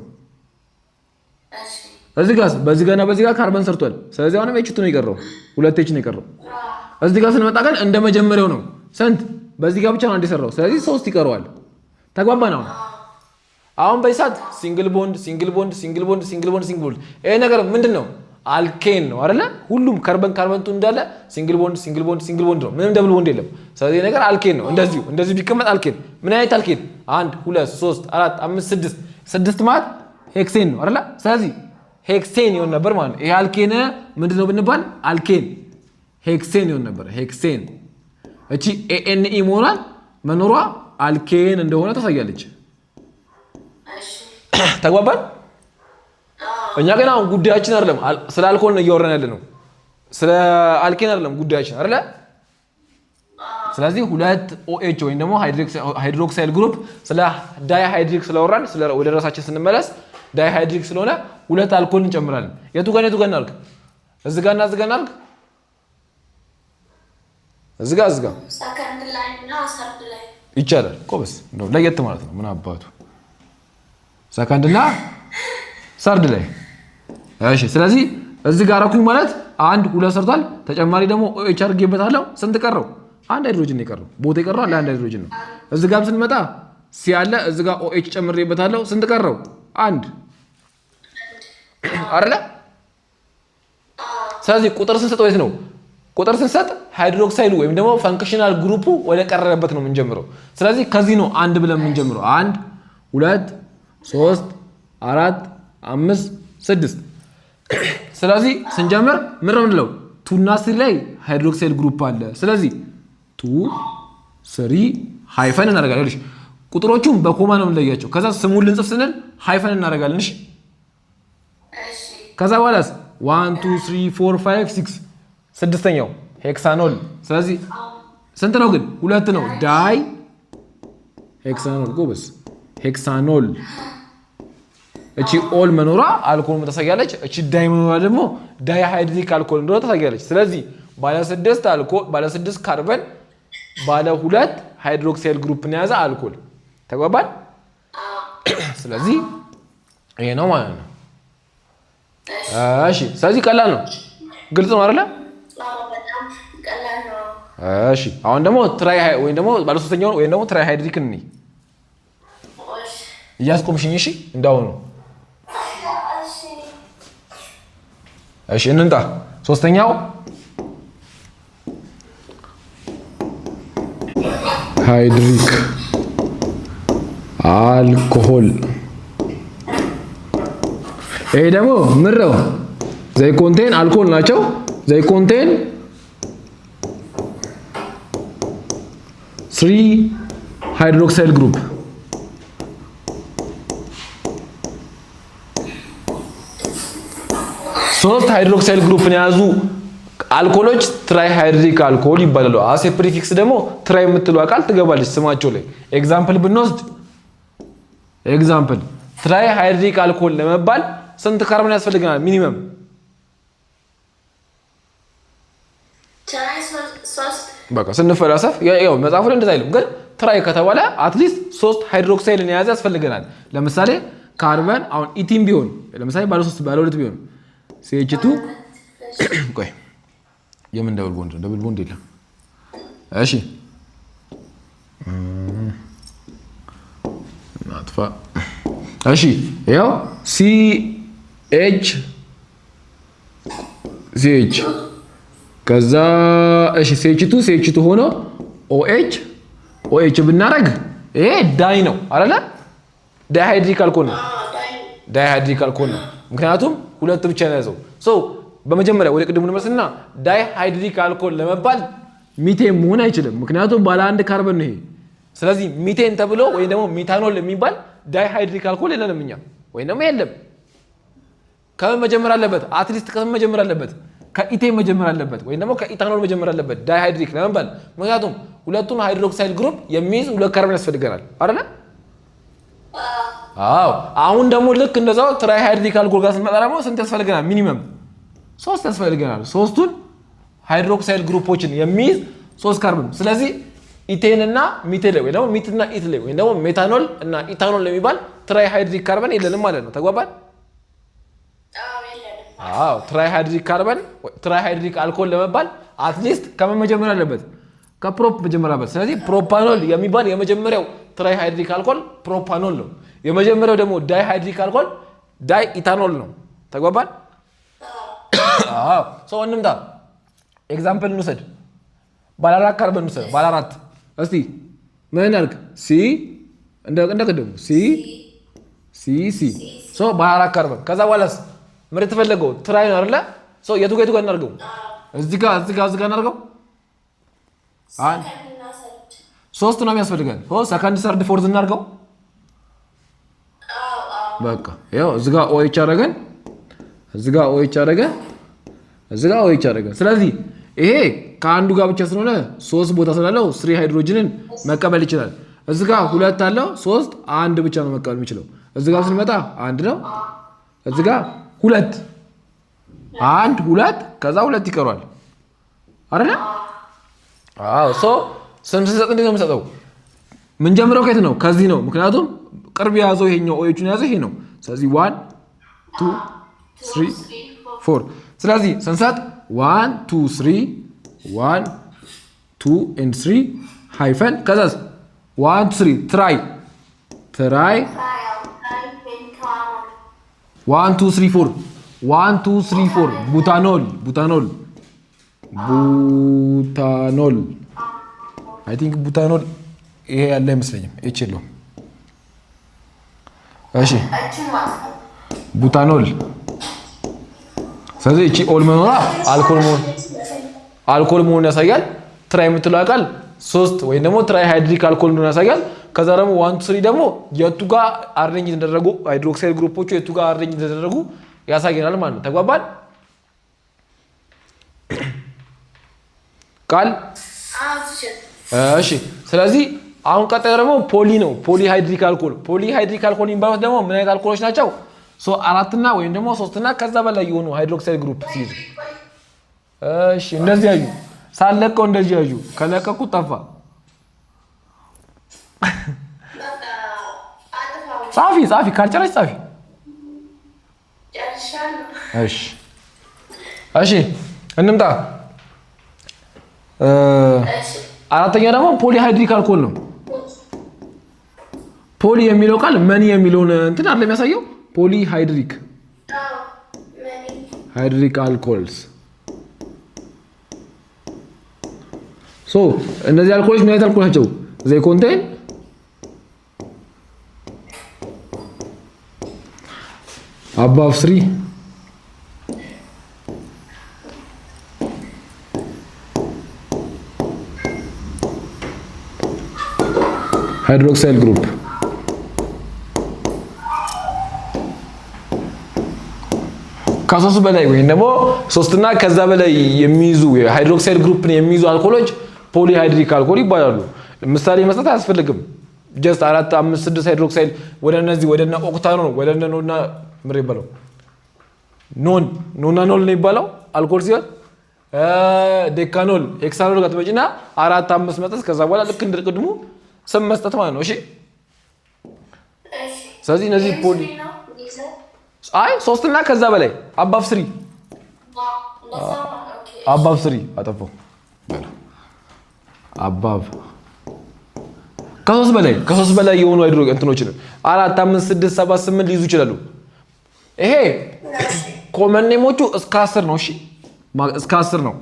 እዚህ ጋር በዚህ ጋርና በዚህ ጋር ካርበን ሰርቷል። ስለዚህ አሁንም H2 ነው የቀረው፣ 2 H ነው የቀረው። እዚህ ጋር ስንመጣ ግን እንደመጀመሪያው ነው። ስንት? በዚህ ጋር ብቻ ነው አንድ የሰራው። ስለዚህ 3 ይቀረዋል። ተግባባን? አሁን በይሳት ሲንግል ቦንድ ይሄ ነገር ምንድነው? አልኬን ነው አይደለ? ሁሉም ካርበንቱ እንዳለ ሲንግል ቦንድ ነው። ምንም ደብል ቦንድ የለም። ስለዚህ ነገር አልኬን ነው። እንደዚህ ቢቀመጥ አልኬን። ምን አይነት አልኬን? 1 2 3 4 5 6 ማለት ሄክሴን ነው አይደለ? ስለዚህ ሄክሴን ይሆን ነበር ማለት ነው። ይሄ አልኬን ምንድነው ብንባል አልኬን ሄክሴን ይሆን ነበር። ሄክሴን እቺ ANE መኖሯ አልኬን እንደሆነ ታሳያለች። ተግባባን? እኛ ግን አሁን ጉዳያችን አይደለም ስለ አልኮል ነው እያወራን ያለ ነው። ስለ አልኬን አይደለም ጉዳያችን አይደለ? ስለዚህ ሁለት OH ወይም ደግሞ ሃይድሮክሳይል ግሩፕ ስለ ዳይሃይድሪክ ስለወራን ወደ ራሳችን ስንመለስ ዳይሃይድሪክ ስለሆነ ሁለት አልኮል እንጨምራለን። የቱ ጋር እናድርግ? እዚህ ጋር እናድርግ። እዚህ ጋር ሰከንድ ላይ እና ሰርድ ላይ ይቻላል። ቆበስ ነው ለየት ማለት ነው። ምን አባቱ ሰከንድ እና ሰርድ ላይ። እሺ ስለዚህ እዚህ ጋር አረኩኝ ማለት አንድ ሁለት ሰርቷል። ተጨማሪ ደግሞ OH አድርጌበታለሁ። ስንት ቀረው? አንድ ሃይድሮጅን ነው የቀረው። ቦታ የቀረው አንድ ሃይድሮጅን ነው። እዚህ ጋርም ስንመጣ ሲ አለ። እዚህ ጋር OH ጨምሬበታለሁ። ስንት ቀረው? አንድ አይደለ? ስለዚህ ቁጥር ስንሰጥ ወይስ ነው? ቁጥር ስንሰጥ ሃይድሮክሳይሉ ወይም ደግሞ ፈንክሽናል ግሩፑ ወደ ቀረበበት ነው የምንጀምረው። ስለዚህ ከዚህ ነው አንድ ብለን የምንጀምረው። 1 2 3 4 5 6 ስለዚህ ስንጀምር ምን ነው የምንለው? 2 እና 3 ላይ ሃይድሮክሳይል ግሩፕ አለ። ስለዚህ 2 3 ሃይፈን እናደርጋለን። እሺ ቁጥሮቹን በኮማ ነው የምንለያቸው። ከዛ ስሙን ልንጽፍ ስንል ሃይፈን እናደርጋለን። እሺ ከዛ በኋላስ 1 2 3 4 5 6 ስድስተኛው ሄክሳኖል። ስለዚህ ስንት ነው ግን? ሁለት ነው። ዳይ ሄክሳኖል። ጎበስ ሄክሳኖል። እቺ ኦል መኖሯ አልኮል ታሳያለች። እቺ ዳይ መኖሯ ደግሞ ዳይሃይድሪክ አልኮል እንደሆነ ታሳያለች። ስለዚህ ባለ 6 አልኮል ባለ 6 ካርበን ባለ 2 ሃይድሮክሳይል ግሩፕ የያዘ አልኮል ተግባባል። ስለዚህ ይሄ ነው ማለት ነው። እሺ ስለዚህ ቀላል ነው። ግልጽ ነው አይደለ? እሺ አሁን ደግሞ ትራይ ወይም ደግሞ ባለ ሶስተኛው ወይም ደግሞ ትራይ ሃይድሪክ እንይ። እያስቆምሽኝ እሺ እንዳሁኑ። እሺ እንንጣ። ሶስተኛው ሃይድሪክ አልኮሆል። ይሄ ደግሞ ምረው ዘይ ኮንቴን አልኮል ናቸው። ዘይ ኮንቴን 3 ሃይድሮክሳይል ግሩፕ። ሶስት ሃይድሮክሳይል ግሩፕን የያዙ አልኮሎች ትራይ ሃይድሪክ አልኮል ይባላሉ። አሴ ፕሪፊክስ ደግሞ ትራይ የምትለው ቃል ትገባለች ስማቸው ላይ። ኤግዛምፕል ብንወስድ ትራይ ሃይድሪክ አልኮል ለመባል ስንት ካርበን ያስፈልገናል? ሚኒመም በቃ ስንፈላሰፍ ያው መጽሐፉ ላይ እንደዛ አይልም፣ ግን ትራይ ከተባለ አትሊስት 3 ሃይድሮክሳይልን የያዘ ያስፈልገናል። ለምሳሌ ካርበን አሁን ኢቲን ቢሆን ለምሳሌ ባለ 3 ባለ 2 ቢሆን CH2 ቆይ የምን ደብል ቦንድ ነው? ደብል ቦንድ የለም። እሺ ናጥፋ። እሺ ያው CH ከዛ እሺ CH2 ሆኖ OH ብናረግ ይሄ ዳይ ነው አይደለ? ዳይሃይድሪክ አልኮል ነው። ምክንያቱም ሁለት ብቻ ነው ያዘው። በመጀመሪያ ወደ ቅድሙ እንመለስና ዳይሃይድሪክ አልኮል ለመባል ሚቴን መሆን አይችልም፣ ምክንያቱም ባለ አንድ ካርበን ነው ይሄ። ስለዚህ ሚቴን ተብሎ ወይ ደግሞ ሚታኖል የሚባል ዳይሃይድሪክ አልኮል የለንም እኛ፣ ወይ ደግሞ የለም። ከምን መጀመር አለበት? አትሊስት ከምን መጀመር አለበት? ከኢቴን መጀመር አለበት፣ ወይ ደግሞ ከኢታኖል መጀመር አለበት ዳይሃይድሪክ ለመባል። ምክንያቱም ሁለቱን ሃይድሮክሳይል ግሩፕ የሚይዝ 2 ካርበን ያስፈልገናል አይደል? አዎ። አሁን ደግሞ ልክ እንደዛው ትራይሃይድሪክ አልኮል ጋር ስንመጣ ደግሞ ስንት ያስፈልገናል? ሚኒመም 3 ያስፈልገናል። ሶስቱን ሃይድሮክሳይል ግሩፖችን የሚይዝ 3 ካርበን። ስለዚህ ኢቴን እና ሚቴል ወይ ደግሞ ሚትና ኢትል ወይ ደግሞ ሜታኖል እና ኢታኖል የሚባል ትራይሃይድሪክ ካርበን የለንም ማለት ነው። ተግባባን? አዎ። ትራይሃይድሪክ አልኮል ለመባል አትሊስት ከምን መጀመር አለበት? ከፕሮፕ መጀመር አለበት። ስለዚህ ፕሮፓኖል የሚባል የመጀመሪያው ትራይሃይድሪክ አልኮል ፕሮፓኖል ነው። የመጀመሪያው ደግሞ ዳይሃይድሪክ አልኮል ዳይ ኢታኖል ነው። ተግባባን? አዎ። እንምጣ። ኤግዛምፕል እንውሰድ። ባለ 4 ካርበን እንውሰድ። ባለ 4 እስቲ ምን አልክ? ሲ እንደቀደሙ ሲ ባለ 4 ካርበን። ከዛ በኋላስ ምን ተፈለገው? ትራይ ነው አይደለ? የቱ ጋር እናድርገው? እዚህ ጋር እናድርገው። 3 ነው የሚያስፈልገን። ሰከንድ ሰርድ ፎርዝ እናድርገው። በቃ ያው እዚህ ጋር OH አደረገን። እዚህ ጋር OH አደረገ እዚህ ጋር OH አደረገ ስለዚህ ይሄ ከአንዱ ጋር ብቻ ስለሆነ 3 ቦታ ስላለው 3 ሃይድሮጅንን መቀበል ይችላል እዚህ ጋር 2 አለው 3 አንድ ብቻ ነው መቀበል የሚችለው እዚህ ጋር ስንመጣ አንድ ነው እዚህ ጋር 2 1 2 ከዛ 2 ይቀራል አይደል አዎ ስም ስንሰጥ እንዴት ነው የምንሰጠው ምን ጀምረው ከየት ነው ከዚህ ነው ምክንያቱም ቅርብ ያዘው ይሄኛው OHን ያዘው ይሄ ነው ስለዚህ 1 2 3 4 ስለዚህ ስንሰጥ 1 2 3 1 2 and 3 ሃይፈን ከዛስ 1 3 try 1 2 3 4 1 2 3 4 butanol I think butanol ይሄ ያለ አይመስለኝም እቺ ነው እሺ ቡታኖል ስለዚህ እቺ ኦል መኖራ አልኮል መሆኑን ያሳያል ትራይ የምትለው አካል 3 ወይ ደግሞ ትራይ ሃይድሪክ አልኮል እንደሆነ ያሳያል ከዛ ደግሞ 1 3 ደግሞ የቱ ጋር አሬንጅ እንደተደረጉ ሃይድሮክሳይድ ግሩፖቹ የቱ ጋር አሬንጅ እንደተደረጉ ያሳየናል ማለት ነው ተግባባን ቃል እሺ ስለዚህ አሁን ቀጣይ ደግሞ ፖሊ ነው ፖሊሃይድሪክ አልኮል የሚባሉት ደግሞ ምን አይነት አልኮሎች ናቸው አራት እና ወይም ደግሞ 3 እና ከዛ በላይ የሆኑ ሃይድሮክሳይድ ግሩፕ ሲይዙ እሺ እንደዚህ ያዩ ሳለቀው እንደዚህ ያዩ ከለቀቁ ጠፋ ጻፊ ካልጨረሽ ጻፊ እሺ እንምጣ አራተኛ ደግሞ ፖሊሃይድሪክ አልኮል ነው ፖሊ የሚለው ቃል መኒ የሚለውን እንትን አይደለም የሚያሳየው ፖሊሃይድሪክ አልኮልስ እነዚህ አልኮሎች ምን አይነት አልኮል ናቸው they contain above 3 hydroxyl group ከሶስት በላይ ወይ ደግሞ 3 እና ከዛ በላይ የሚይዙ ሃይድሮክሳይድ ግሩፕን የሚይዙ አልኮሎች ፖሊሃይድሪክ አልኮል ይባላሉ ምሳሌ መስጠት አያስፈልግም ጀስት 4 5 6 ሃይድሮክሳይድ ወደነ ኦክታኖል ወደነ ኖና ምር ይባላል ኖና ኖል ነው ይባላል አልኮል ሲሆን ዴካኖል ሄክሳኖል ጋር ተመጭና 4 5 መጠስ ከዛ በኋላ ልክ እንደቅድሙ ስም መስጠት ማለት ነው እሺ ስለዚህ እነዚህ ፖሊ አይ 3 እና ከዛ በላይ above 3 አጠፋው above ከሶስት በላይ የሆኑ ሃይድሮ እንትኖች 4 5 6 7 8 ሊይዙ ይችላሉ ይሄ ኮመን ኔሞቹ እስከ 10 ነው እሺ እስከ 10 ነው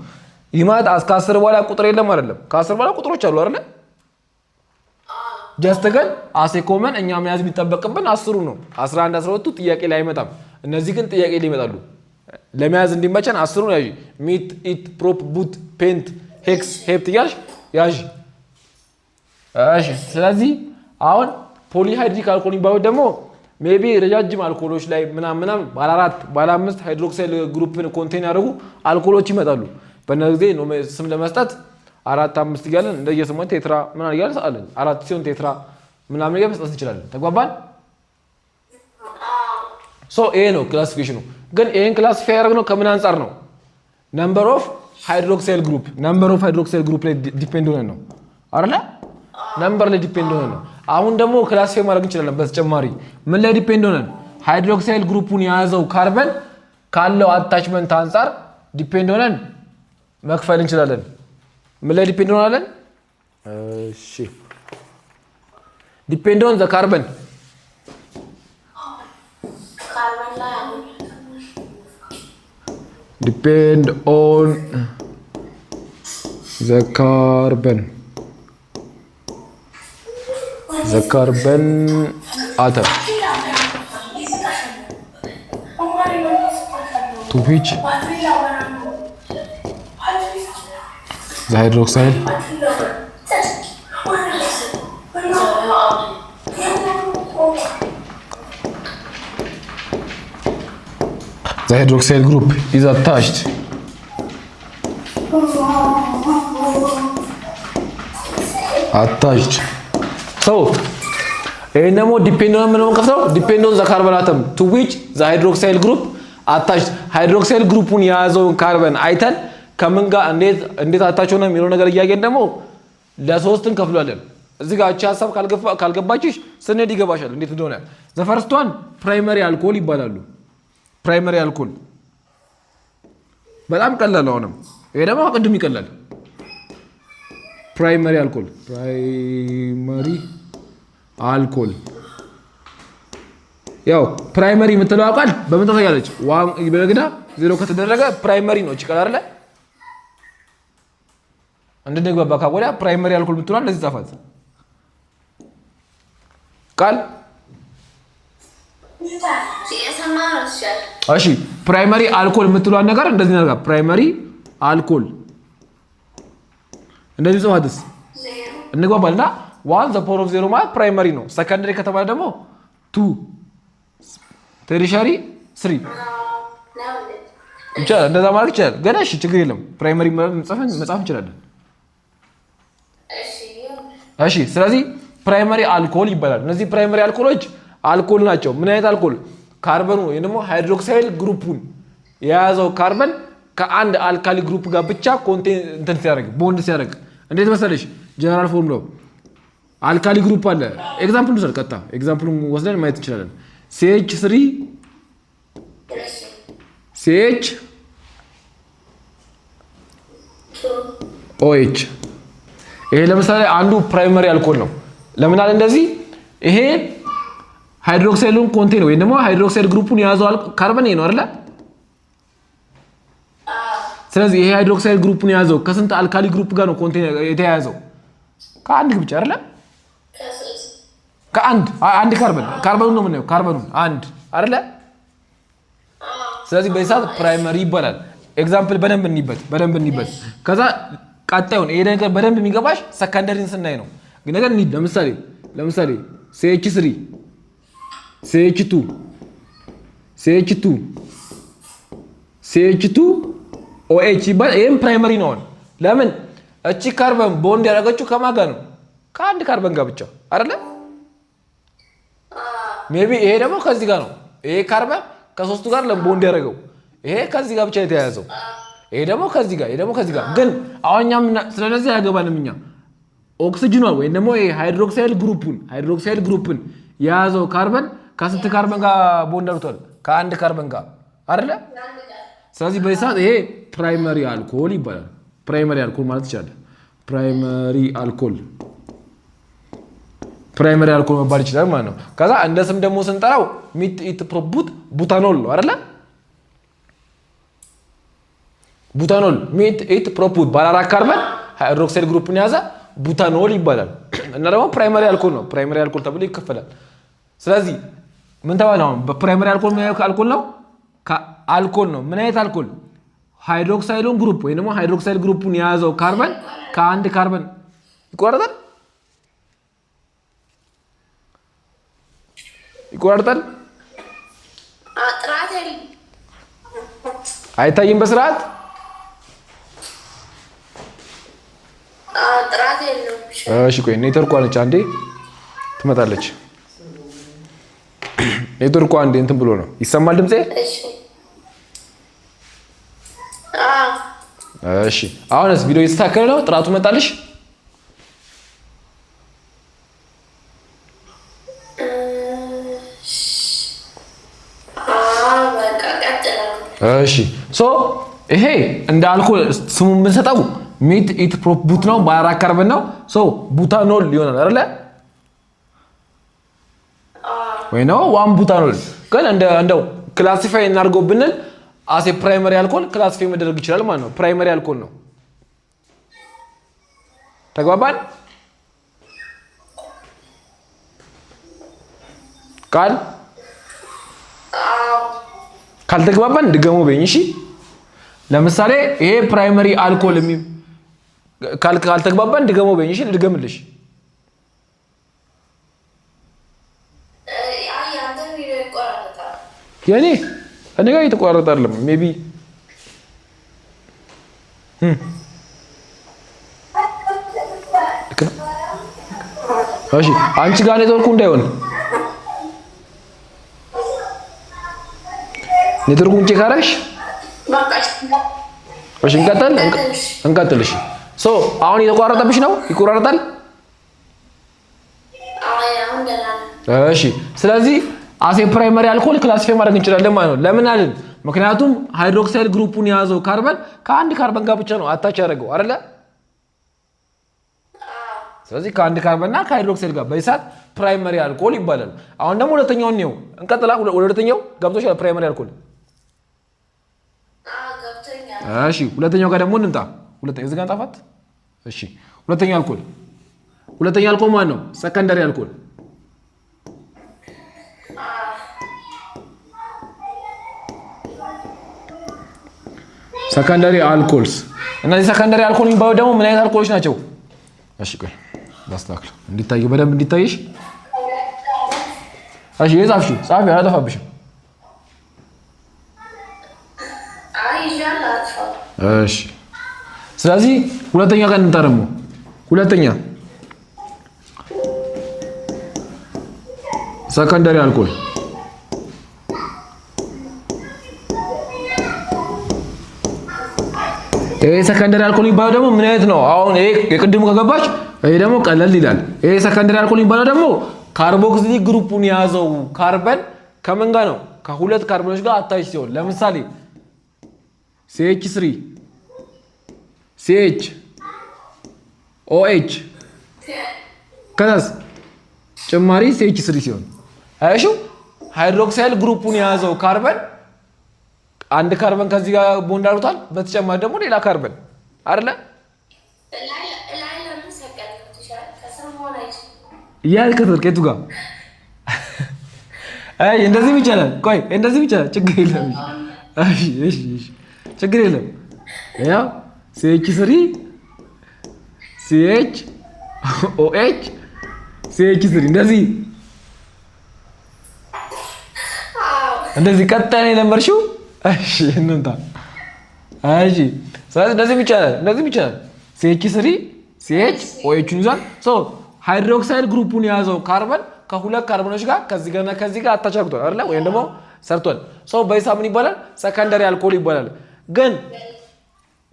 ይማት እስከ 10 በኋላ ቁጥር የለም አይደለም ከ10 በኋላ ቁጥሮች አሉ አይደል ጀስት ግን አሴ ኮመን እኛ መያዝ ቢጠበቅብን 10 ነው 11 12ቱ ጥያቄ ላይ አይመጣም እነዚህ ግን ጥያቄ ላይ ይመጣሉ ለመያዝ እንዲመቸን 10 ነው ያዢ ሚት ኢት ፕሮፕ ቡት ፔንት ሄክስ ሄፕት ያዢ እሺ ስለዚህ አሁን ፖሊሃይድሪክ አልኮል የሚባሉት ደግሞ ሜቢ ረጃጅም አልኮሎች ላይ ምናምን ባለ 4 ባለ 5 ሃይድሮክሳይል ግሩፕን ኮንቴን ያደርጉ አልኮሎች ይመጣሉ በእነዚህ ጊዜ ነው ስም ለመስጠት 4 5 ይያለን እንደየስሙ ቴትራ ምናምን ይያል ሰአለን 4 ሲሆን ቴትራ ምናምን ይገብ መስጠት እንችላለን ተግባባን ይሄ ነው ክላሲፊኬሽኑ ግን ይሄን ክላሲፋይ ያደረግነው ከምን አንፃር ነው ነምበር ኦፍ ሃይድሮክሳይል ግሩፕ ላይ ዲፔንድ ሆነ ነው አይደል ነምበር ላይ ዲፔንድ ሆነ ነው አሁን ደግሞ ክላሲፋይ ማድረግ እንችላለን በተጨማሪ ምን ላይ ዲፔንድ ሆነ ሃይድሮክሳይል ግሩፑን የያዘው ካርበን ካለው አታችመንት አንፃር ዲፔንድ ሆነን መክፈል እንችላለን ምን ላይ ዲፔንድ ሆናለን እሺ ዲፔንድ ኦን ዘ ካርበን depend on the carbon atom to which the hydroxide The hydroxyl group is attached so ይሄን ደግሞ ዲፔንድ ኦን ምን ነው ዲፔንድ ኦን ዘ ካርበን አተም to which the hydroxyl group attached ሃይድሮክሳይል ግሩፑን የያዘውን ካርበን አይተን ከምን ጋር እንዴት አታች ሆነ የሚለው ነገር እያየን ደግሞ ለሶስት እንከፍላለን እዚህ ጋር አቻ ሐሳብ ካልገባችሽ ስንሄድ ይገባሻል እንዴት እንደሆነ the first one primary alcohol ይባላሉ primary alcohol በጣም ቀላል ነው አሁንም ይሄ ደግሞ ቅድም ይቀላል primary alcohol ያው ፕራይመሪ የምትለው ቃል በምን ተፈያለች ዋን በግዳ ዜሮ ከተደረገ ፕራይመሪ ነው እቺ ቃል አይደለ እንደነግባባ ካቆዳ ፕራይመሪ አልኮል የምትለው እንደዚህ ጻፋት ቃል እሺ ፕራይመሪ አልኮል የምትለው ነገር እንደዚህ ነገር ፕራይመሪ አልኮል እንደዚህ ጻፋትስ እንግባባልና 1 the power of 0 ማለት ፕራይመሪ ነው ሰከንደሪ ከተባለ ደግሞ 2 ተርሻሪ 3 እንቻ እንደዛ ማለት ይችላል ገና እሺ ችግር የለም ፕራይመሪ መጻፍ እንችላለን እሺ ስለዚህ ፕራይመሪ አልኮል ይባላል እነዚህ ፕራይመሪ አልኮሎች አልኮል ናቸው ምን አይነት አልኮል ካርበኑ ወይ ደግሞ ሃይድሮክሳይል ግሩፑን የያዘው ካርበን ከአንድ አልካሊ ግሩፕ ጋር ብቻ ኮንቴን እንትን ሲያደርግ ቦንድ ሲያደርግ እንዴት መሰለሽ ጀነራል ፎርሙላው አልካሊ ግሩፕ አለ ኤግዛምፕል ነው ቀጣ ኤግዛምፕሉን ወስደን ማየት እንችላለን CH3 OH ይሄ ለምሳሌ አንዱ ፕራይመሪ አልኮል ነው ለምን አለ እንደዚህ ይሄ ሃይድሮክሳይሉን ኮንቴን ወይ ደግሞ ሃይድሮክሳይል ግሩፑን የያዘው ካርበን ነው አይደል ስለዚህ ይሄ ሃይድሮክሳይል ግሩፑን የያዘው ከስንት አልካሊ ግሩፕ ጋር ነው ኮንቴን የተያያዘው ከአንድ ብቻ አይደል ከአንድ ካርበኑ ነው ምንለው ካርበኑ አንድ አይደለ ስለዚህ በይሳት ፕራይመሪ ይባላል ኤግዛምፕል በደንብ እንይበት ከዛ ቀጣዩን ይሄ ነገር በደንብ የሚገባሽ ሰከንደሪን ስናይ ነው ግን ነገር እንሂድ ለምሳሌ CH3 CH2 OH ይባል ይሄም ፕራይመሪ ነው ለምን እቺ ካርበን ቦንድ ያደረገችው ከማን ጋር ነው ከአንድ ካርበን ጋር ብቻ አይደለ ሜቢ ይሄ ደግሞ ከዚህ ጋር ነው ይሄ ካርበን ከሶስቱ ጋር ለቦንድ ያደረገው ይሄ ከዚህ ጋር ብቻ የተያያዘው ይሄ ደግሞ ከዚህ ጋር ግን አሁንኛም ስለዚህ ያገባንም እኛ ኦክሲጅኑ ወይ ደግሞ ይሄ ሃይድሮክሳይል ግሩፕን የያዘው ካርበን ከስንት ካርበን ጋር ቦንድ አድርጓል ከአንድ ካርበን ጋር አይደለ ስለዚህ በይሳት ይሄ ፕራይመሪ አልኮል ይባላል ፕራይመሪ አልኮል ማለት ይችላል ፕራይመሪ አልኮል መባል ይችላል ማለት ነው ከዛ እንደ ስም ደግሞ ስንጠራው ሚት ኢት ፕሮቡት ቡታኖል ነው አይደለ ቡታኖል ሚት ኢት ፕሮቡት ባለ አራት ካርበን ሃይድሮክሳይል ግሩፕን የያዘ ቡታኖል ይባላል እና ደግሞ ፕራይመሪ አልኮል ነው ፕራይመሪ አልኮል ተብሎ ይከፈላል ስለዚህ ምን ተባለ አሁን በፕራይመሪ አልኮል ምን አይነት አልኮል ነው አልኮል ነው ምን አይነት አልኮል ሃይድሮክሳይሉን ግሩፕ ወይ ደግሞ ሃይድሮክሳይል ግሩፑን የያዘው ካርበን ከአንድ ካርበን ይቆራርጣል አይታይም በስርዓት እሺ ቆይ ኔትወርኩ አለች አንዴ ትመጣለች ኔትወርኩ አንዴ እንትን ብሎ ነው ይሰማል ድምጼ እሺ አሁንስ ቪዲዮ እየተስተካከለ ነው ጥራቱ መጣልሽ እሺ ሶ ይሄ እንደ አልኮል ስሙን ብንሰጠው ሚት ኢት ፕሮቡት ነው ባለ አራት ካርበን ነው ሶ ቡታኖል ይሆናል አይደለ ወይ ነው ዋን ቡታኖል ግን እንደው ክላሲፋይ እናድርገው ብንል አሴ ፕራይመሪ አልኮል ክላሲፋይ መደረግ ይችላል ማለት ነው ፕራይመሪ አልኮል ነው ተግባባን ካልተግባባን ድገሙ በይኝ እሺ ለምሳሌ ይሄ ፕራይመሪ አልኮል ካልተግባባን ድገሙ በይኝ እሺ ልድገምልሽ የኔ እኔ ጋር እየተቋረጠ አይደለም ሜቢ እሺ አንቺ ጋር ኔትወርኩ እንዳይሆን ኔትወርኩን ቼክ አደረግሽ? እሺ እንቀጥል እሺ ሶ አሁን እየተቋረጠብሽ ነው ይቆራረጣል እሺ ስለዚህ አሴ ፕራይመሪ አልኮል ክላሲፋይ ማድረግ እንችላለን ማለት ነው ለምን አይደል ምክንያቱም ሃይድሮክሳይል ግሩፑን የያዘው ካርበን ከአንድ ካርበን ጋር ብቻ ነው አታች ያደረገው አይደለ ስለዚህ ከአንድ ካርበንና ከሃይድሮክሳይል ጋር በይሳት ፕራይመሪ አልኮል ይባላል አሁን ደግሞ ሁለተኛውን ነው እንቀጥላ ወደ ሁለተኛው ገብቶሻል ፕራይመሪ አልኮል እሺ ሁለተኛው ጋር ደግሞ እንምጣ ሁለተኛው እዚህ ጋር ጣፋት እሺ ሁለተኛው አልኮል ማን ነው ሰከንደሪ አልኮል ሰከንደሪ አልኮልስ እነዚህ ሰከንደሪ አልኮል የሚባሉ ደግሞ ምን አይነት አልኮሎች ናቸው እሺ ቆይ ላስተካክል እንዲታይ በደንብ እንዲታይሽ እሺ የጻፍሽ ጻፊ አላጠፋብሽም እሺ ስለዚህ ሁለተኛ ቀን እንጠረሙ ሁለተኛ ሰከንደሪ አልኮል ይሄ ሰከንደሪ አልኮል የሚባለው ደግሞ ምን አይነት ነው አሁን ይሄ የቅድሙ ከገባች ይሄ ደግሞ ቀለል ይላል ይሄ ሰከንደሪ አልኮል የሚባለው ደግሞ ካርቦክሲሊክ ግሩፑን የያዘው ካርበን ከምን ጋር ነው ከሁለት ካርበኖች ጋር አታች ሲሆን ለምሳሌ CH3 CH OH ከዛስ ጭማሪ CH3 ሲሆን አይሹ ሃይድሮክሳይል ግሩፑን የያዘው ካርበን አንድ ካርበን ከዚህ ጋር ቦንድ አድርጓል በተጨማሪ ደግሞ ሌላ ካርበን አይደለ ከስር ከቱ ጋር አይ እንደዚህ ይቻላል ቆይ እንደዚህ ይቻላል ችግር የለም እሺ ችግር የለም ያው CH3 CH OH CH3 እንደዚህ ቀጣይ ነው ለመርሺው እሺ እንንታ እሺ ስለዚህ እንደዚህ ይቻላል CH3 CH OH ይዟል ሶ ሃይድሮክሳይድ ግሩፑን የያዘው ካርበን ከሁለት ካርበኖች ጋር ከዚህ ጋርና ከዚህ ጋር አታች አድርጓል አይደል ወይም ደግሞ ሰርቷል ሶ በሂሳብ ምን ይባላል ሰከንደሪ አልኮል ይባላል ግን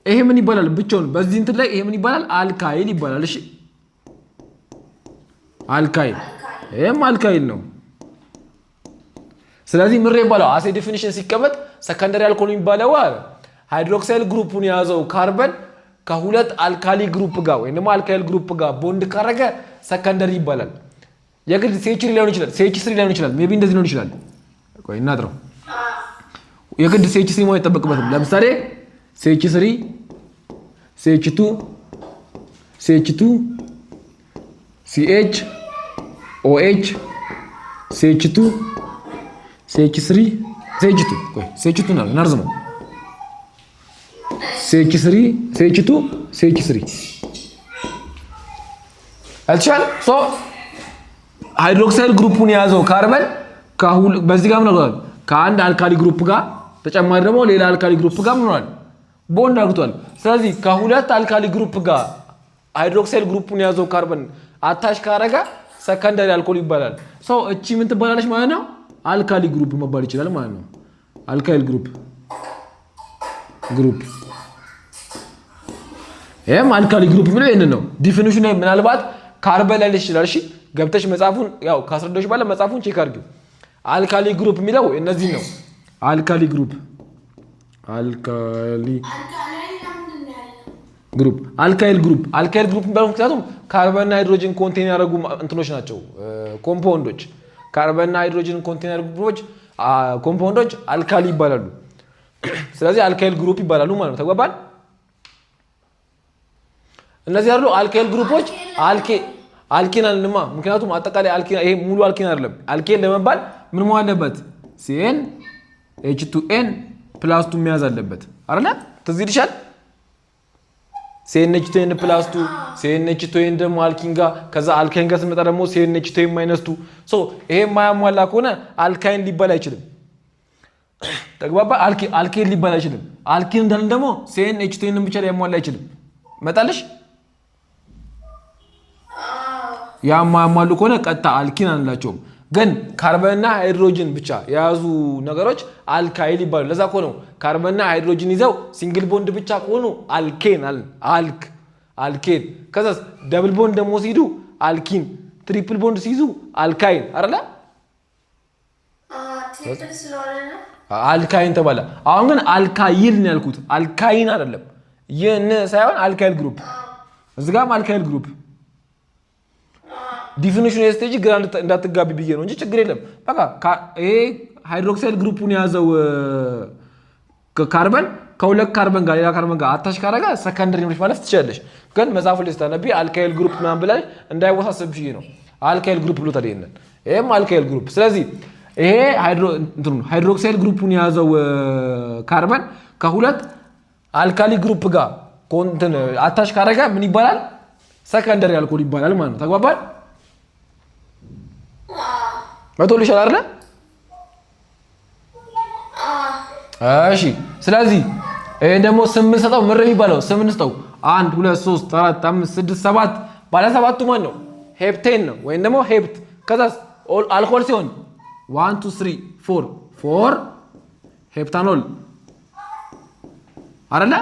ይሄ ምን ይባላል ብቻውን በዚህ እንትን ላይ ይሄ ምን ይባላል አልካይል ይባላል እሺ አልካይል ይሄም አልካይል ነው ስለዚህ ምሬ ይባላል አሴ ዲፊኒሽን ሲቀመጥ ሰከንደሪ አልኮል የሚባለው ሃይድሮክሳይል ግሩፑን የያዘው ካርበን ከሁለት አልካሊ ግሩፕ ጋር ወይም ደግሞ አልካይል ግሩፕ ጋር ቦንድ ካረገ ሰከንደሪ ይባላል የግድ CH3 ሊሆን ይችላል ሜቢ እንደዚህ ሊሆን ይችላል ቆይ እናጥረው የግድ CH3 ማለት ተጠብቅበትም ለምሳሌ CH3 CH2 CH OH CH2 CH3 CH2 ቆይ CH2 ነው እናርዝመው CH3 CH2 CH3 አልቻል ሶ ሃይድሮክሳይል ግሩፑን የያዘው ካርበን በዚህ ጋር ነው ከአንድ አልካሊ ግሩፕ ጋር ተጨማሪ ደግሞ ሌላ አልካሊ ግሩፕ ጋር ምን ሆኗል ቦንድ አግቷል ስለዚህ ከሁለት አልካሊ ግሩፕ ጋር ሃይድሮክሳይል ግሩፑን የያዘው ካርበን አታች ካረጋ ሰከንደሪ አልኮል ይባላል ሶ እቺ ምን ትባላለች ማለት ነው አልካሊ ግሩፕ መባል ይችላል ማለት ነው አልካይል ግሩፕ ይሄም አልካሊ ግሩፕ ብለው ይሄን ነው ዲፊኒሽኑ ምናልባት ካርበን ላይ ይችላል እሺ ገብተሽ መጻፉን ያው ካስረዳሽ ባለ መጻፉን ቼክ አድርጊው አልካሊ ግሩፕ የሚለው እነዚህ ነው አልካሊ ግሩፕ አልካይል ግሩፕ የሚባለው ምክንያቱም ካርበንና ሃይድሮጅን ኮንቴን ያደረጉ እንትኖች ናቸው ኮምፓውንዶች ካርበንና ሃይድሮጅን ኮንቴን ያደረጉ ግሩፖች ኮምፓውንዶች አልካሊ ይባላሉ ስለዚህ አልካይል ግሩፕ ይባላሉ ማለት ነው ተግባባን እነዚህ ያሉ አልካይል ግሩፖች አልኬን አልንማ ምክንያቱም አጠቃላይ አልኬን ይሄ ሙሉ አልኬን አይደለም አልኬን ለመባል ምን መሆን አለበት CN H2N +2 መያዝ አለበት አይደል ትዝ ይልሻል CNH2N +2 CNH2N ደግሞ አልኪን ጋር ከዛ አልካይን ጋር ስንመጣ ደግሞ CNH2N -2 ሶ ይሄ ማያሟላ ከሆነ አልካይን ሊባል አይችልም ተግባባ አልኬን ሊባል አይችልም አልኪን እንዳልን ደግሞ ሲኤን ኤች ቱ ኤን ብቻ ሊያሟላ አይችልም መጣለሽ ያማማሉ ከሆነ ቀጥታ አልኪን አንላቸውም ግን ካርበንና ሃይድሮጅን ብቻ የያዙ ነገሮች አልካይል ይባላሉ ለዛ እኮ ነው ካርበንና ሃይድሮጅን ይዘው ሲንግል ቦንድ ብቻ ከሆኑ አልኬን አልኬን ከዛ ደብል ቦንድ ደግሞ ሲይዙ አልኪን ትሪፕል ቦንድ ሲይዙ አልካይን አይደለ ትሪፕል ስለሆነ ነው አልካይን ተባለ አሁን ግን አልካይል ነው ያልኩት አልካይን አይደለም የነ ሳይሆን አልካይል ግሩፕ እዚህ ጋርም አልካይል ግሩፕ ዲፊኒሽኑ ስቴጅ ግራ እንዳትጋቢ ብዬ ነው እንጂ ችግር የለም በቃ ይሄ ሃይድሮክሳይል ግሩፑን ያዘው ካርበን ከሁለት ካርበን ጋር ሌላ ካርበን ጋር አታች ካረጋ ሰከንደሪ ነው ማለት ትችላለሽ ግን መጻፉ ላይ ስታነቢ አልካይል ግሩፕ ምናምን ብላይ እንዳይወሳሰብሽ ነው አልካይል ግሩፕ ብሎ ታዲያነን ይሄም አልካይል ግሩፕ ስለዚህ ይሄ ሃይድሮክሳይል ግሩፑን ያዘው ካርበን ከሁለት አልካሊ ግሩፕ ጋር ኮንተን አታች ካረጋ ምን ይባላል ሰከንደሪ አልኮል ይባላል ማለት ነው ተግባባል መቶልሻል አይደል እሺ ስለዚህ ይሄ ደግሞ 8 ሰጣው ምር የሚባለው 8 ሰጣው 1 2 3 4 5 6 7 ባለ ሰባቱ ማን ነው ሄፕቴን ነው ወይም ደግሞ ሄፕት ከዛስ አልኮል ሲሆን 1 2 3 4 ሄፕታኖል አይደለ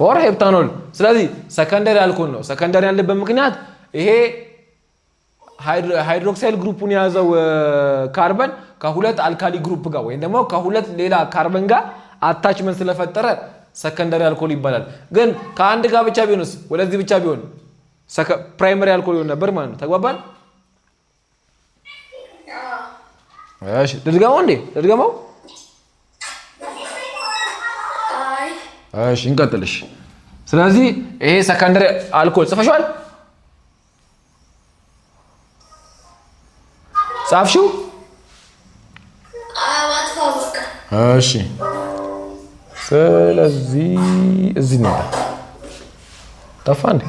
4 ሄፕታኖል ስለዚህ ሰከንደሪ አልኮል ነው ሰከንደሪ ያለበት ምክንያት ይሄ ሃይድሮክሳይል ግሩፑን ያዘው ካርበን ከሁለት አልካሊ ግሩፕ ጋር ወይም ደግሞ ከሁለት ሌላ ካርበን ጋር አታችመንት ስለፈጠረ ሰከንደሪ አልኮል ይባላል ግን ከአንድ ጋር ብቻ ቢሆንስ ወለዚህ ብቻ ቢሆን ፕራይመሪ አልኮል ይሆን ነበር ማለት ነው ተግባባን እሺ ድርገመው እሺ እንቀጥልሽ ስለዚህ ይሄ ሰከንደሪ አልኮል ጽፈሻል ጻፍሽው እሺ ስለዚህ እዚህ ነው ተፋንደ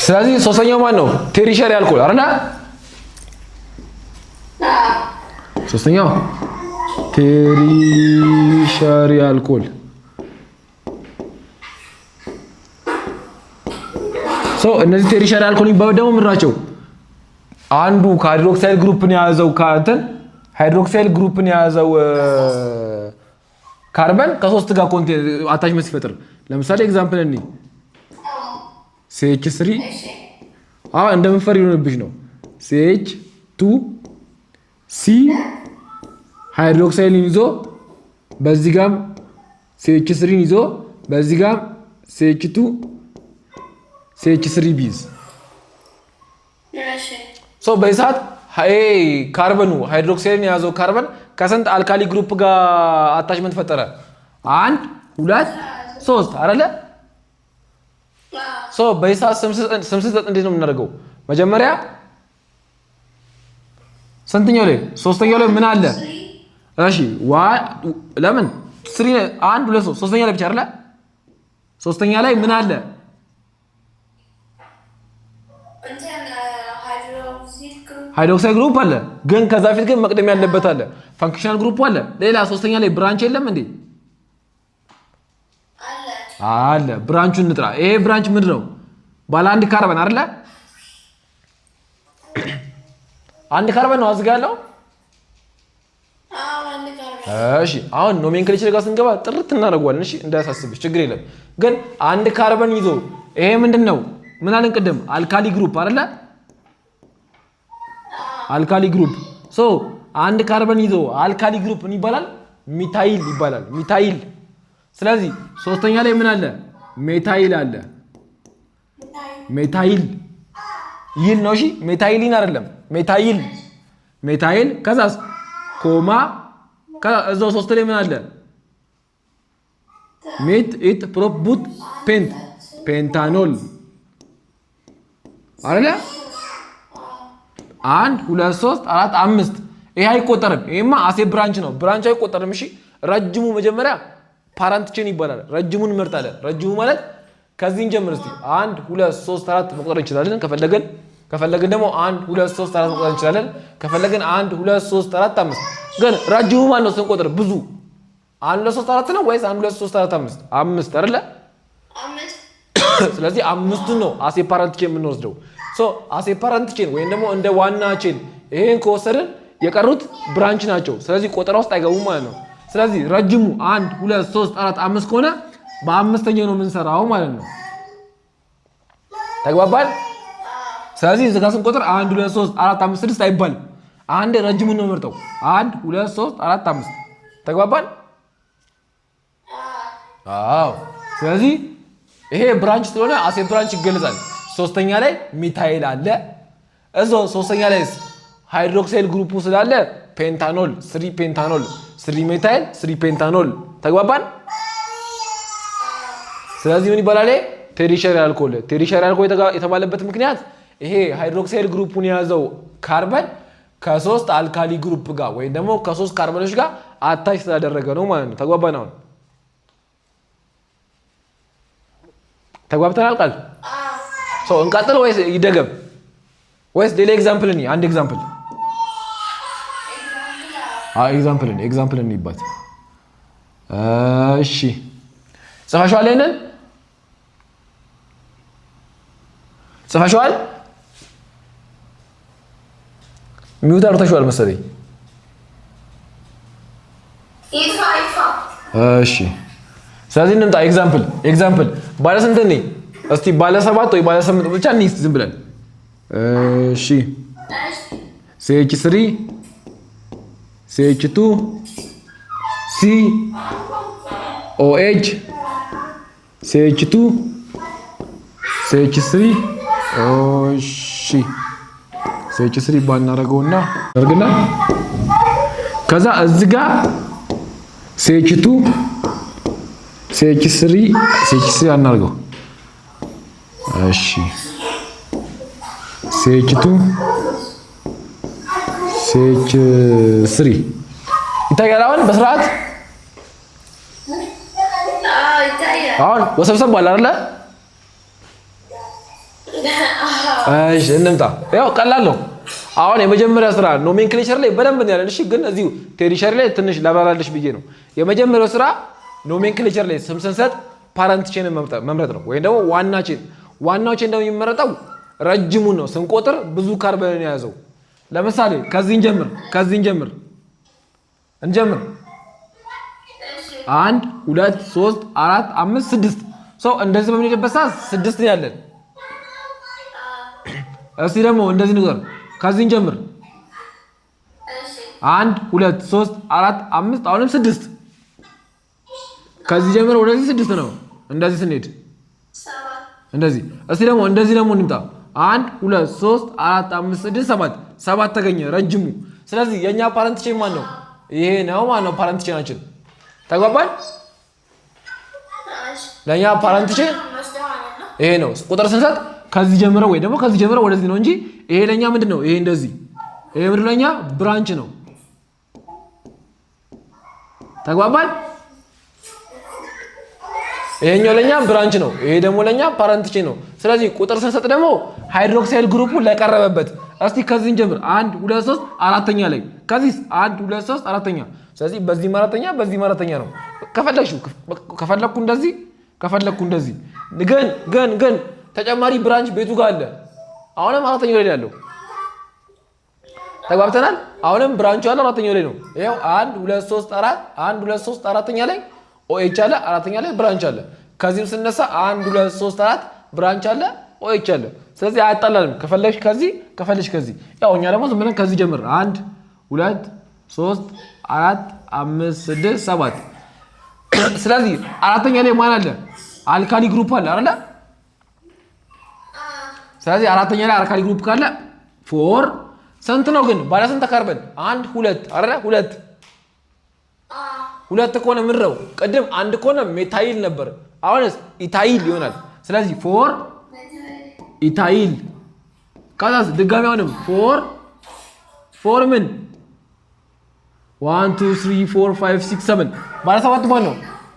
ስለዚህ ሶስተኛው ማን ነው ቴሪሸሪ አልኮል አይደል ሶስተኛው ቴሪሸሪ አልኮል እነዚህ ቴሪሸሪ አልኮል የሚባሉት ደግሞ ምን ናቸው አንዱ ሃይድሮክሳይል ግሩፕን ያዘው ሃይድሮክሳይል ግሩፕን ያዘው ካርበን ከሶስት ጋር አታችመንት ሲፈጥር ለምሳሌ ኤግዛምፕል እኒ CH3 እንደምፈር ይሆንብሽ ነው CH2 C ሃይድሮክሳይልን ይዞ በዚህ ጋር CH3ን ይዞ በዚህ ጋር CH2 CH3 ቢዝ በይሳት ካርበኑ ሃይድሮክሳይልን የያዘው ካርበን ከስንት አልካሊ ግሩፕ ጋር አታችመንት ፈጠረ 1 2 3 አይደለ በይሳት ስምስት እንዴት ነው የምናደርገው መጀመሪያ ስንተኛው ላይ ሶስተኛው ላይ ምን አለ እሺ ለምን 3 1 2 3 ሶስተኛ ላይ ብቻ አይደለ ሶስተኛ ላይ ምን አለ ሃይድሮክሳይል ግሩፕ አለ ግን ከዛ ፊት ግን መቅደም ያለበት አለ ፋንክሽናል ግሩፕ አለ ሌላ ሶስተኛ ላይ ብራንች የለም እንዴ አለ ብራንቹን እንጥራ ይሄ ብራንች ምንድነው ባለ አንድ ካርበን አይደለ አንድ ካርበን ነው አዝጋ ያለው እሺ አሁን ኖሜንክሌቸር ጋር ስንገባ ጥርት እናደርገዋለን እሺ እንዳያሳስብሽ ችግር የለም ግን አንድ ካርበን ይዞ ይሄ ምንድነው ምን አለን ቅድም አልካሊ ግሩፕ አይደለ አልካሊ ግሩፕ አንድ ካርበን ይዞ አልካሊ ግሩፕ ምን ይባላል ሚታይል ይባላል ሚታይል ስለዚህ ሶስተኛ ላይ ምን አለ ሜታይል አለ ሜታይል ይል ነው እሺ ሜታይሊን አይደለም ሜታይል ከዛስ ኮማ ከዛው ሶስት ላይ ምን አለ ሜት ኢት ፕሮፕ ቡት ፔንታኖል አይደለ 1 2 3 4 5 ይሄ አይቆጠርም ይሄማ አሴ ብራንች ነው ብራንች አይቆጠርም እሺ ረጅሙ መጀመሪያ ፓራንት ቼን ይባላል ረጅሙን እንመርጣለን ረጅሙ ማለት ከዚህ እንጀምር እስቲ 1 2 3 4 መቁጠር እንችላለን ከፈለገን ከፈለግን ደግሞ 1 2 3 4 መቁጠር እንችላለን። ከፈለግን 1 2 3 4 5 ግን ረጅሙ ማን ነው ስንቆጥር ብዙ 1 2 3 4 ነው ወይስ 1 2 3 4 5 5 አይደለ? ስለዚህ አምስቱን ነው አሴ ፓረንት ቼን የምንወስደው። ሶ አሴ ፓረንት ቼን ወይም ደግሞ እንደ ዋና ቼን ይሄን ከወሰድን የቀሩት ብራንች ናቸው። ስለዚህ ቆጠራ ውስጥ አይገቡም ማለት ነው። ስለዚህ ረጅሙ 1 2 3 4 5 ከሆነ በአምስተኛው ነው የምንሰራው ማለት ነው። ተግባባን? ስለዚህ እዚህ ጋር ስንቆጥር 1 2 3 4 5 6 አይባልም። አንድ ረጅሙን ነው የምመርጠው። 1 2 3 4 5 ተግባባን? አዎ። ስለዚህ ይሄ ብራንች ስለሆነ አሴ ብራንች ይገለጻል። ሶስተኛ ላይ ሚታይል አለ። እዛው ሶስተኛ ላይ ሃይድሮክሳይል ግሩፑ ስላለ ፔንታኖል 3 ፔንታኖል 3 ሜታይል 3 ፔንታኖል ተግባባን? ስለዚህ ምን ይባላል? ቴሪሸሪ አልኮል። ቴሪሸሪ አልኮል የተባለበት ምክንያት ይሄ ሃይድሮክሳይል ግሩፑን የያዘው ካርበን ከሶስት አልካሊ ግሩፕ ጋር ወይም ደግሞ ከሶስት ካርበኖች ጋር አታች ስላደረገ ነው ማለት ነው። ተግባባን? አሁን ተግባብተናል ቃል ሶ እንቀጥል ወይስ ይደገም ወይስ ሌላ ኤግዛምፕል እንይ? አንድ ኤግዛምፕል ኤግዛምፕል እንይባት። እሺ ጽፈሻል? ይሄንን ጽፈሻል? ሚውት አርተሻል መሰለኝ። እሺ ስለዚህ እንምጣ። ኤግዛምፕል ባለ ስንት ነኝ? እስቲ ባለ 7 ወይ ባለ 8 ብቻ እንይ ዝም ብለን። እሺ CH3 CH2 COH CH2 CH3 እሺ CH3 ባናረገውና አርግና ከዛ እዚህ ጋር CH2 CH3 አናርገው። እሺ CH2 CH3 ይታያል አሁን በስርዓት አሁን ወሰብሰብ ባለ አይደለ? እሺ እንምጣ። ያው ቀላል ነው። አሁን የመጀመሪያ ስራ ኖሜንክሌቸር ላይ በደንብ ነው ያለን። እሺ ግን እዚሁ ቴሪሸሪ ላይ ትንሽ ላብራራልሽ ብዬ ነው። የመጀመሪያው ስራ ኖሜንክሌቸር ላይ ስም ስንሰጥ ፓረንት ቼንን መምረጥ ነው። ወይም ደግሞ ዋናው ቼን ደግሞ የሚመረጠው ረጅሙን ነው። ስንቆጥር ብዙ ካርበን የያዘው ለምሳሌ ከዚህ እንጀምር 1 2 3 4 5 6 ሰው እንደዚህ በምንሄድበት ሰዓት 6 ነው ያለን። እስቲ ደግሞ እንደዚህ ንገር። ከዚህ እንጀምር 1 2 3 4 5 አሁንም 6 ከዚህ ጀምሮ ወደዚህ 6 ነው። እንደዚህ ስንሄድ እንደዚህ። እስቲ ደግሞ እንደዚህ ደግሞ እንምጣ 1 2 3 4 5 6 7 ተገኘ ረጅሙ። ስለዚህ የኛ ፓረንት ቼን ማን ነው? ይሄ ነው ማለት ነው ፓረንት ቼናችን። ተግባባን? ለኛ ፓረንት ቼን ይሄ ነው። ቁጥር ስንሰጥ ከዚህ ጀምሮ ወይ ደግሞ ከዚህ ጀምሮ ወደዚህ ነው እንጂ ይሄ ለኛ ምንድነው? ይሄ እንደዚህ ይሄ ምንድነው? ለኛ ብራንች ነው። ተግባባን? ይሄኛው ለኛ ብራንች ነው። ይሄ ደግሞ ለኛ ፓረንት ቼን ነው። ስለዚህ ቁጥር ስንሰጥ ደግሞ ሃይድሮክሳይል ግሩፑ ለቀረበበት እስቲ ከዚህ እንጀምር 1 2 3 አራተኛ ላይ ከዚህ 1 2 3 አራተኛ። ስለዚህ በዚህ አራተኛ ነው። ከፈለኩ እንደዚህ ግን ተጨማሪ ብራንች ቤቱ ጋር አለ። አሁንም አራተኛው ላይ ያለው ተግባብተናል። አሁንም ብራንቹ አለ አራተኛው ላይ ነው። ይሄው 1 2 3 4 1 2 3 አራተኛ ላይ OH አለ አራተኛ ላይ ብራንች አለ። ከዚህም ስነሳ 1 2 3 4 ብራንች አለ OH አለ። ስለዚህ አያጣላንም። ከፈለሽ ከዚህ ያው እኛ ደግሞ ዝም ብለን ከዚህ ጀምር 1 2 3 4 5 6 7 ስለዚህ አራተኛ ላይ ማን አለ? አልካሊ ግሩፕ አለ አይደል? ስለዚህ አራተኛ ላይ አልካሊ ግሩፕ ካለ 4 ስንት ነው ግን? ባለ ስንት ካርበን? 1 2 አይደል? 2 ከሆነ ምን ነው? ቅድም 1 ከሆነ ሜታይል ነበር። አሁንስ ኢታይል ይሆናል። ስለዚህ 4 ኢታይል ከዛስ ድጋሚ አሁንም 4 ምን 1 2 3 4 5 6 7 ባለ 7 ማን ነው?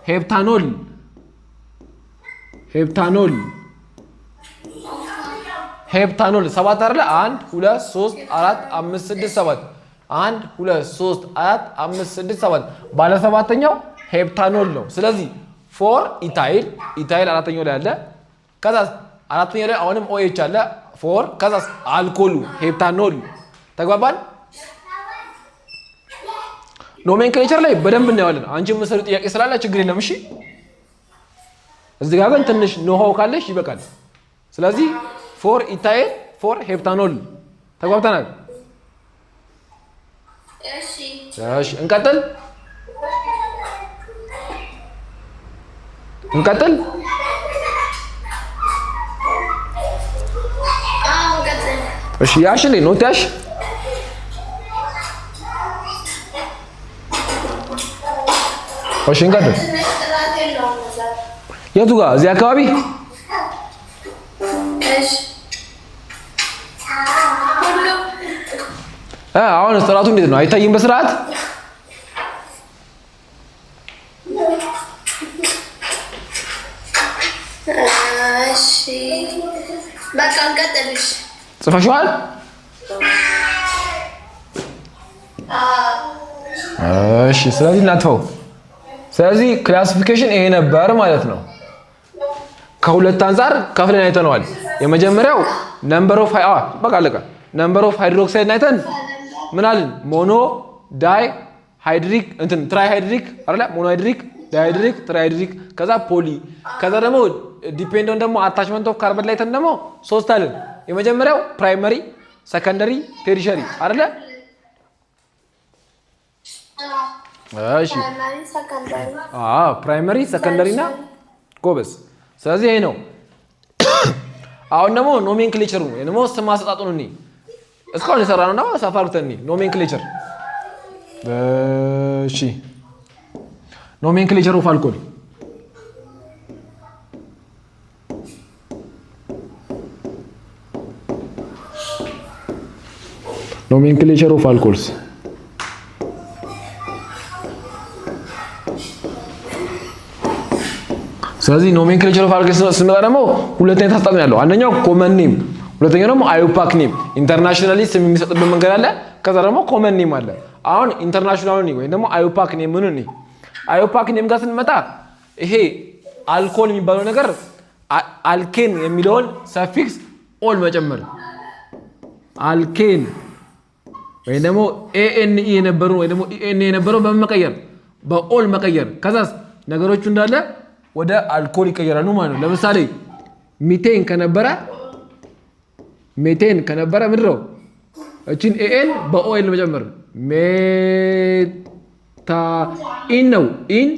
ሄፕታኖል ሄፕታኖል 7 አይደለ 1 2 3 4 5 6 7 1 2 3 4 5 6 7 ባለ ሰባተኛው ሄፕታኖል ነው። ስለዚህ ፎር ኢታይል ኢታይል አራተኛው ላይ አለ። ከዛ አራተኛው ላይ አሁንም ኦኤች አለ ፎር ከዛ አልኮሉ ሄፕታኖል ተግባባን። ኖሜንክሌቸር ላይ በደንብ እናያለን። አንቺ መሰሉ ጥያቄ ስላለ ችግር የለም እሺ። እዚህ ጋር ግን ትንሽ ኖሃው ካለሽ ይበቃል። ስለዚህ ፎር ኢታይል ፎር ሄፕታኖል ተግባብተናል። እሺ እንቀጥል እሺ ያሽልኝ ኖት ያሽ እሺ እንቀጥል። የቱ ጋር እዚህ አካባቢ አሁን ስርዓቱ እንዴት ነው? አይታይም በስርዓት እሺ በቃ እንቀጥልሽ። ጽፈሽዋል? እሺ ስለዚህ እናጥፈው። ስለዚህ ክላሲፊኬሽን ይሄ ነበር ማለት ነው። ከሁለት አንፃር ከፍለን አይተነዋል። የመጀመሪያው ነምበር ኦፍ በቃ አለቀ። ነምበር ኦፍ ሃይድሮክሳይድ አይተን ምን አልን? ሞኖ ዳይ ሃይድሪክ እንትን ትራይ ሃይድሪክ አይደለ? ሞኖ ሃይድሪክ ዳይ ሃይድሪክ ትራይ ሃይድሪክ ከዛ ፖሊ ከዛ ደግሞ ዲፔንደንት ደግሞ አታችመንት ኦፍ ካርበን ላይ ደግሞ ሶስት አለን። የመጀመሪያው ፕራይመሪ ሰከንደሪ ቴሪሸሪ አይደለ? እሺ ፕራይመሪ ሰከንደሪ እና ጎበዝ። ስለዚህ ይሄ ነው። አሁን ደግሞ ኖሜንክሌቸሩ ነው ደግሞ ስም አሰጣጡን እኔ እስካሁን የሰራነው ነው ሰፋርተኒ ኖሜንክሌቸር። እሺ ኖሜንክሌቸር ኦፍ አልኮል ኖሜንክሌቸር ኦፍ አልኮልስ ስለዚህ ኖሜንክሌቸር ኦፍ አልኮልስ ስንመጣ ደግሞ ሁለት አይነት አሰጣጥ ነው ያለው። አንደኛው ኮመን ኔም፣ ሁለተኛው ደግሞ አዩፓክ ኔም። ኢንተርናሽናሊ ስም የሚሰጥበት መንገድ አለ። ከዛ ደግሞ ኮመን ኔም አለ። አሁን ኢንተርናሽናል ኔም ወይ ደግሞ አዩፓክ ኔም ምን ነው? አዩፓክ ኔም ጋር ስንመጣ ይሄ አልኮል የሚባለው ነገር አልኬን የሚለውን ሰፊክስ ኦል መጨመር አልኬን ወይ ደግሞ ኤኤንኢ የነበረው ወይ ደግሞ ኢኤን የነበረው በመቀየር በኦል መቀየር ከዛስ ነገሮቹ እንዳለ ወደ አልኮል ይቀየራሉ ማለት ነው። ለምሳሌ ሚቴን ከነበረ ምንድነው እቺን ኤኤን በኦኤል መጨመር ሜታ ኢን ነው። ኢን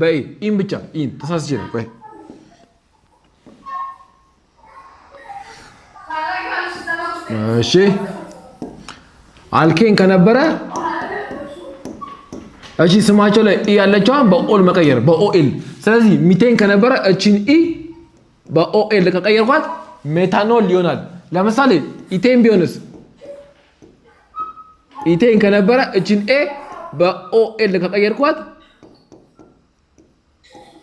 በኢ ኢን ብቻ ኢን ተሳስቼ ነው። ቆይ እሺ አልኬን ከነበረ እቺ ስማቸው ላይ ኢ ያለችዋን በኦል መቀየር በኦኤል። ስለዚህ ሚቴን ከነበረ እቺን ኢ በኦኤል ከቀየርኳት ሜታኖል ይሆናል። ለምሳሌ ኢቴን ቢሆንስ ኢቴን ከነበረ እቺን ኤ በኦኤል ከቀየርኳት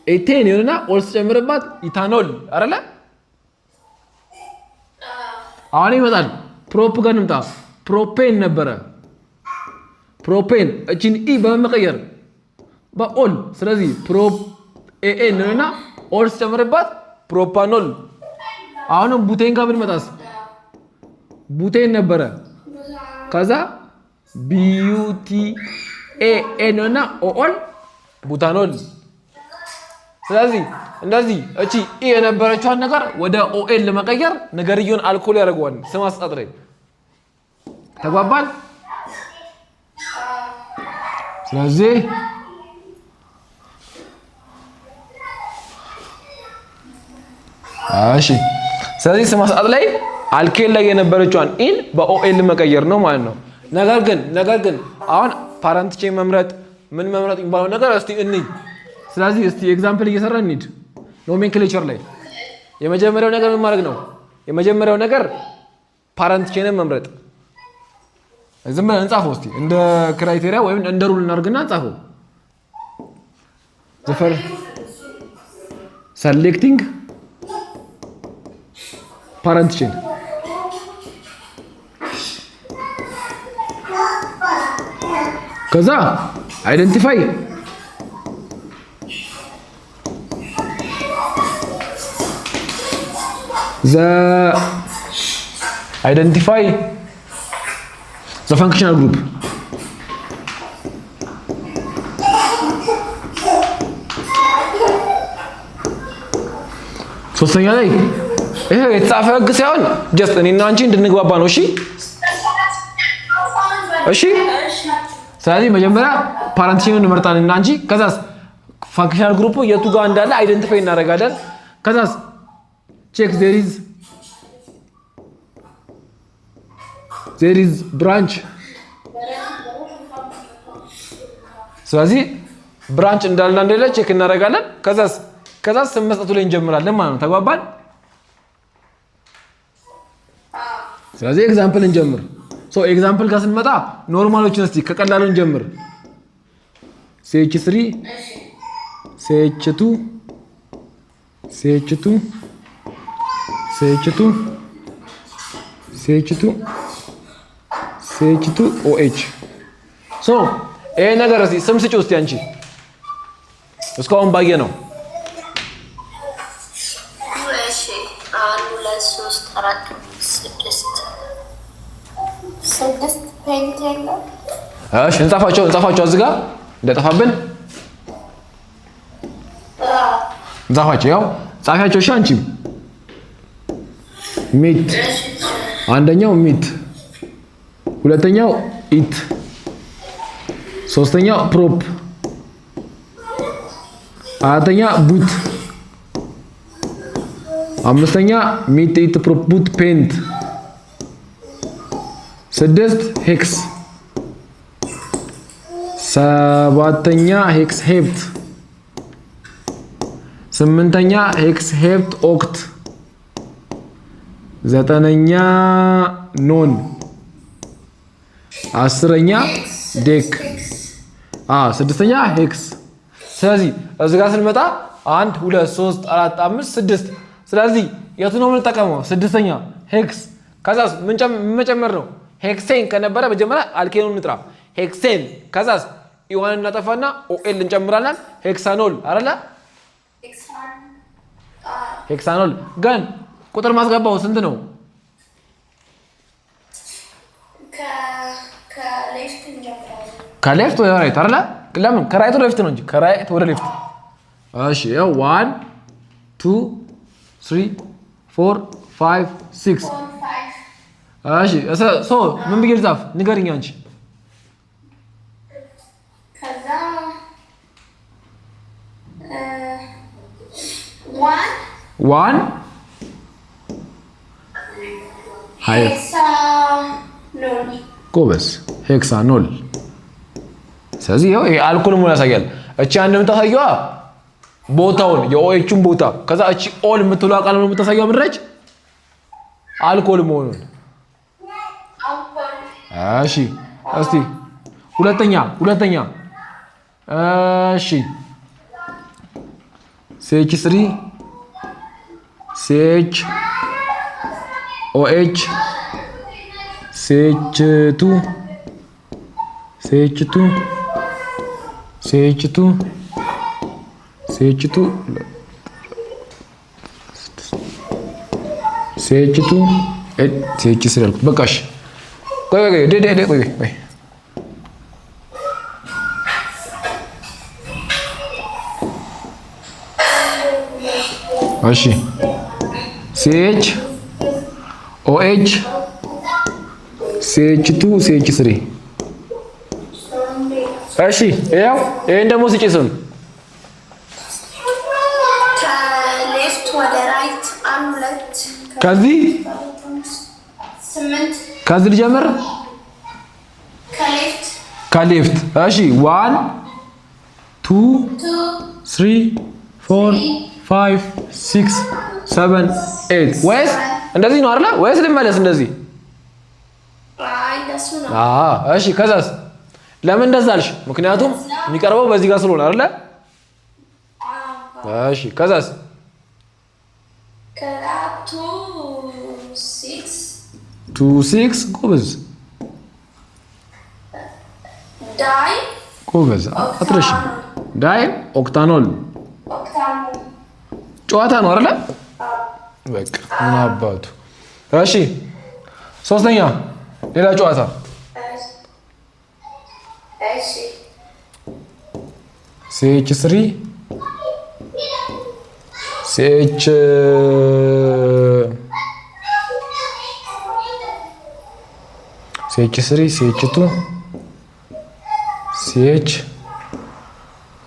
ኢቴን ይሆንና ኦል ስጨምርባት ኢታኖል አይደለ? አሁን ይመጣል ፕሮፕ ጋር እንምጣ። ፕሮፔን ነበረ ፕሮፔን እቺን ኢ በመቀየር በኦል ስለዚህ ፕሮፕ ኤኤን ነውና ኦል ስጨምርባት ፕሮፓኖል። አሁንም ቡቴን ጋር ብንመጣስ ቡቴን ነበረ ከዛ ቢዩቲ ኤኤን ነውና ኦል ቡታኖል። ስለዚህ እንደዚህ እቺ ኢ የነበረችዋን ነገር ወደ ኦኤል ለመቀየር ነገርየውን አልኮል ያደርገዋል። ስም አሰጣጥ ላይ ተግባባል። ስለዚህ እሺ ስለዚህ ስም አሰጣጥ ላይ አልኬል ላይ የነበረችዋን ኢን በኦኤል መቀየር ነው ማለት ነው። ነገር ግን አሁን ፓረንት ቼን መምረጥ ምን መምረጥ የሚባለው ነገር እስቲ እንይ። ስለዚህ እስቲ ኤግዛምፕል እየሰራን እንሂድ። ኖሜንክሌቸር ላይ የመጀመሪያው ነገር ምን ማድረግ ነው? የመጀመሪያው ነገር ፓረንት ቼንን መምረጥ። ዝም ብለን እንጻፈው እስቲ እንደ ክራይቴሪያ ወይም እንደ ሩል እናድርግና እንጻፈው። ዘፈር ሰሌክቲንግ ፓረንት ቼን ከዛ አይደንቲፋይ the functional group ሶስተኛ ላይ ይሄ የተጻፈ ህግ ሳይሆን ጀስት እኔና አንቺ እንድንግባባ ነው። እሺ ስለዚህ መጀመሪያ ፓረንቲሽን እንመርጣለን እና አንቺ ከዛስ ፋንክሽናል ግሩፕ የቱ ጋር እንዳለ አይደንቲፋይ እናደርጋለን። ከዛስ ቼክ there is branch ስለዚህ ብራንች እንዳለ እንደሌለ ቼክ እናደርጋለን። ከዛስ ስም መስጠቱ ላይ እንጀምራለን ማለት ነው። ተግባባን? ስለዚህ ኤግዛምፕል እንጀምር። ኤግዛምፕል ጋር ስንመጣ ኖርማሎችን እስቲ ከቀላሉ እንጀምር። CH3 CH2 CH2 CH2 CH2 CH2 OH ይሄ ነገር እስቲ ስም ስጪው እስቲ አንቺ እስካሁን ባየ ነው። እሺ እንጻፋቸው እዚህ ጋር እንደጠፋብን እንጻፋቸው። ያው ጻፊያቸው። እሺ አንቺ ሚት አንደኛው ሚት፣ ሁለተኛው ኢት፣ ሶስተኛው ፕሮፕ፣ አራተኛ ቡት፣ አምስተኛ ሚት ኢት ፕሮፕ ቡት ፔንት፣ ስድስት ሄክስ፣ ሰባተኛ ሄክስ ሄፕት፣ ስምንተኛ ሄክስ ሄፕት ኦክት፣ ዘጠነኛ ኖን፣ አስረኛ ዴክ፣ ስድስተኛ ሄክስ። ስለዚህ እዚህ ጋር ስንመጣ 1 2 3 4 5 6። ስለዚህ የቱ ነው የምንጠቀመው? ስድስተኛ ሄክስ። ከዛስ ምን መጨመር ነው? ሄክሴን ከነበረ መጀመሪያ አልኬኑን እንጥራ። ሄክሴን ከዛስ ኢዋን እናጠፋና ኦኤል እንጨምራለን። ሄክሳኖል አይደለ? ሄክሳኖል ግን ቁጥር ማስገባው ስንት ነው? ከሌፍት ወደ ራይት አይደለ? ለምን ከራይት ወደ ሌፍት ነው እንጂ ከራይት ወደ ሌፍት። እሺ ያው 1 2 3 4 5 6 እሺ ምን ብዬ ልጻፍ ንገሪኝ አንቺ። ከዛ 1 ጎበዝ ሄክሳኖል። ስለዚህ ይኸው ይሄ አልኮል መሆኑን ያሳያል። እቺ አንድ የምታሳየዋ ቦታውን የኦኤችን ቦታ፣ ከዛ እቺ ኦል የምትለው ቃል ነው የምታሳየው ምድረች አልኮል መሆኑን። እሺ እስቲ ሁለተኛ እሺ CH3 CH OH CH2 CH2 CH2 CH2 CH2 CH3 አልኩት። በቃሽ ቆይ እሺ CH OH CH2 CH3 እሺ ያው ይሄን ደግሞ ስጪ ስም ከሌፍት ወደ ራይት አምለት ከዚህ 8 ከዚህ ልጀምር ከሌፍት እሺ 1 2 3 4 5 6 7 8 ወይስ እንደዚህ ነው አይደል? ወይስ ልመለስ እንደዚህ? እሺ ከዛስ ለምን እንደዛ አልሽ? ምክንያቱም የሚቀርበው በዚህ ጋር ስለሆነ አይደል? እሺ ከዛስ 2 6 ጎበዝ ጎበዝ አትረሽ ዳይ ኦክታኖል ጨዋታ ነው አይደል በቃ ምን አባቱ እሺ ሶስተኛ ሌላ ጨዋታ እሺ CH3 CH3 CH2 CH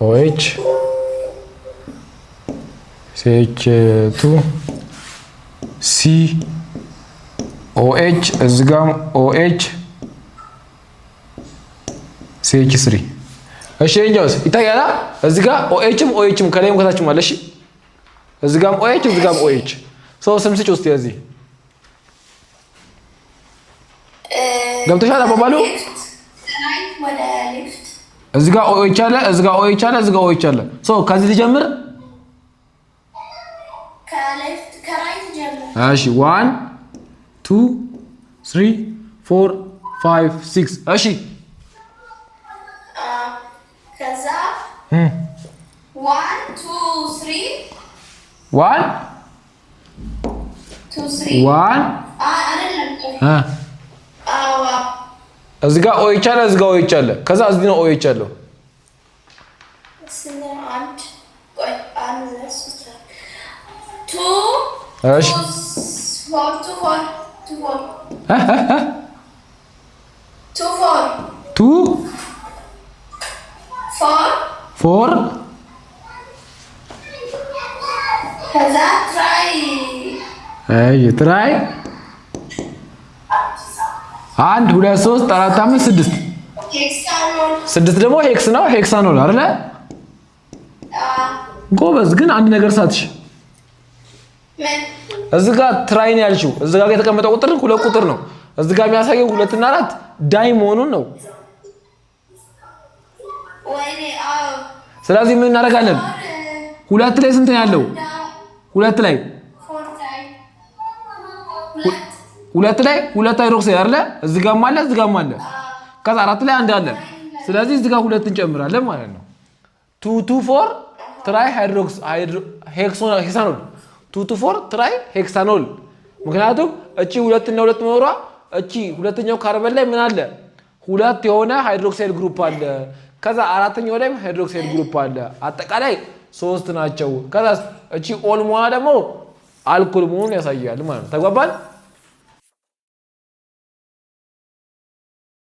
OH CH2 C OH እዝጋም OH CH3 እሺ እንጃውስ ይታያላ እዚህ ጋር OHም OHም ከላይም ከታችም አለ እሺ እዚህ ጋርም OH እዚህ ጋርም OH ሶ ስም ስጭ ውስጥ ያዚ ገብተሻል አባባሉ እዚህ ጋር OH አለ እዚህ ጋር OH አለ እዚህ ጋር OH አለ ሶ ከዚህ ልጀምር ከሌፍት ከራይት ጀምር እሺ 1 2 3 4 5 6 እሺ ከዛ 1 2 3 1 2 3 1 አይደለም እዚህ ጋር OH አለ እዚህ ጋር OH አለ ከዛ እዚህ ነው OH አለው አንድ ቆይ አንድ ቱ እሺ ቱ ፎር ከዛ ትራይ ትራይ 1 2 3 4 5 6 6 ደግሞ ሄክስ ነው ሄክሳኖል አይደለ ጎበዝ ግን አንድ ነገር ሳትሽ እዚህ ጋር ትራይ ነው ያልሽው እዚህ ጋር የተቀመጠው ቁጥር ሁለት ቁጥር ነው እዚህ ጋር የሚያሳየው 2 እና 4 ዳይ መሆኑን ነው ስለዚህ ምን እናደርጋለን ሁለት ላይ ስንት ነው ያለው ሁለት ላይ ሁለት ሃይድሮክሳይድ አይደለ እዚህ ጋርም አለ እዚህ ጋርም አለ ከዛ 4 ላይ አንድ አለ ስለዚህ እዚህ ጋር ሁለት እንጨምራለን ማለት ነው 2 2 4 ትራይ ሄክሳኖል 2 2 4 ትራይ ሄክሳኖል ምክንያቱም እቺ ሁለት እና ሁለት መኖሯ እቺ ሁለተኛው ካርበን ላይ ምን አለ ሁለት የሆነ ሃይድሮክሳይድ ግሩፕ አለ ከዛ አራተኛው ላይም ሃይድሮክሳይድ ግሩፕ አለ አጠቃላይ 3 ናቸው ከዛ እቺ ኦል መሆኗ ደግሞ አልኮል መሆኑን ያሳያል ማለት ነው ተግባባን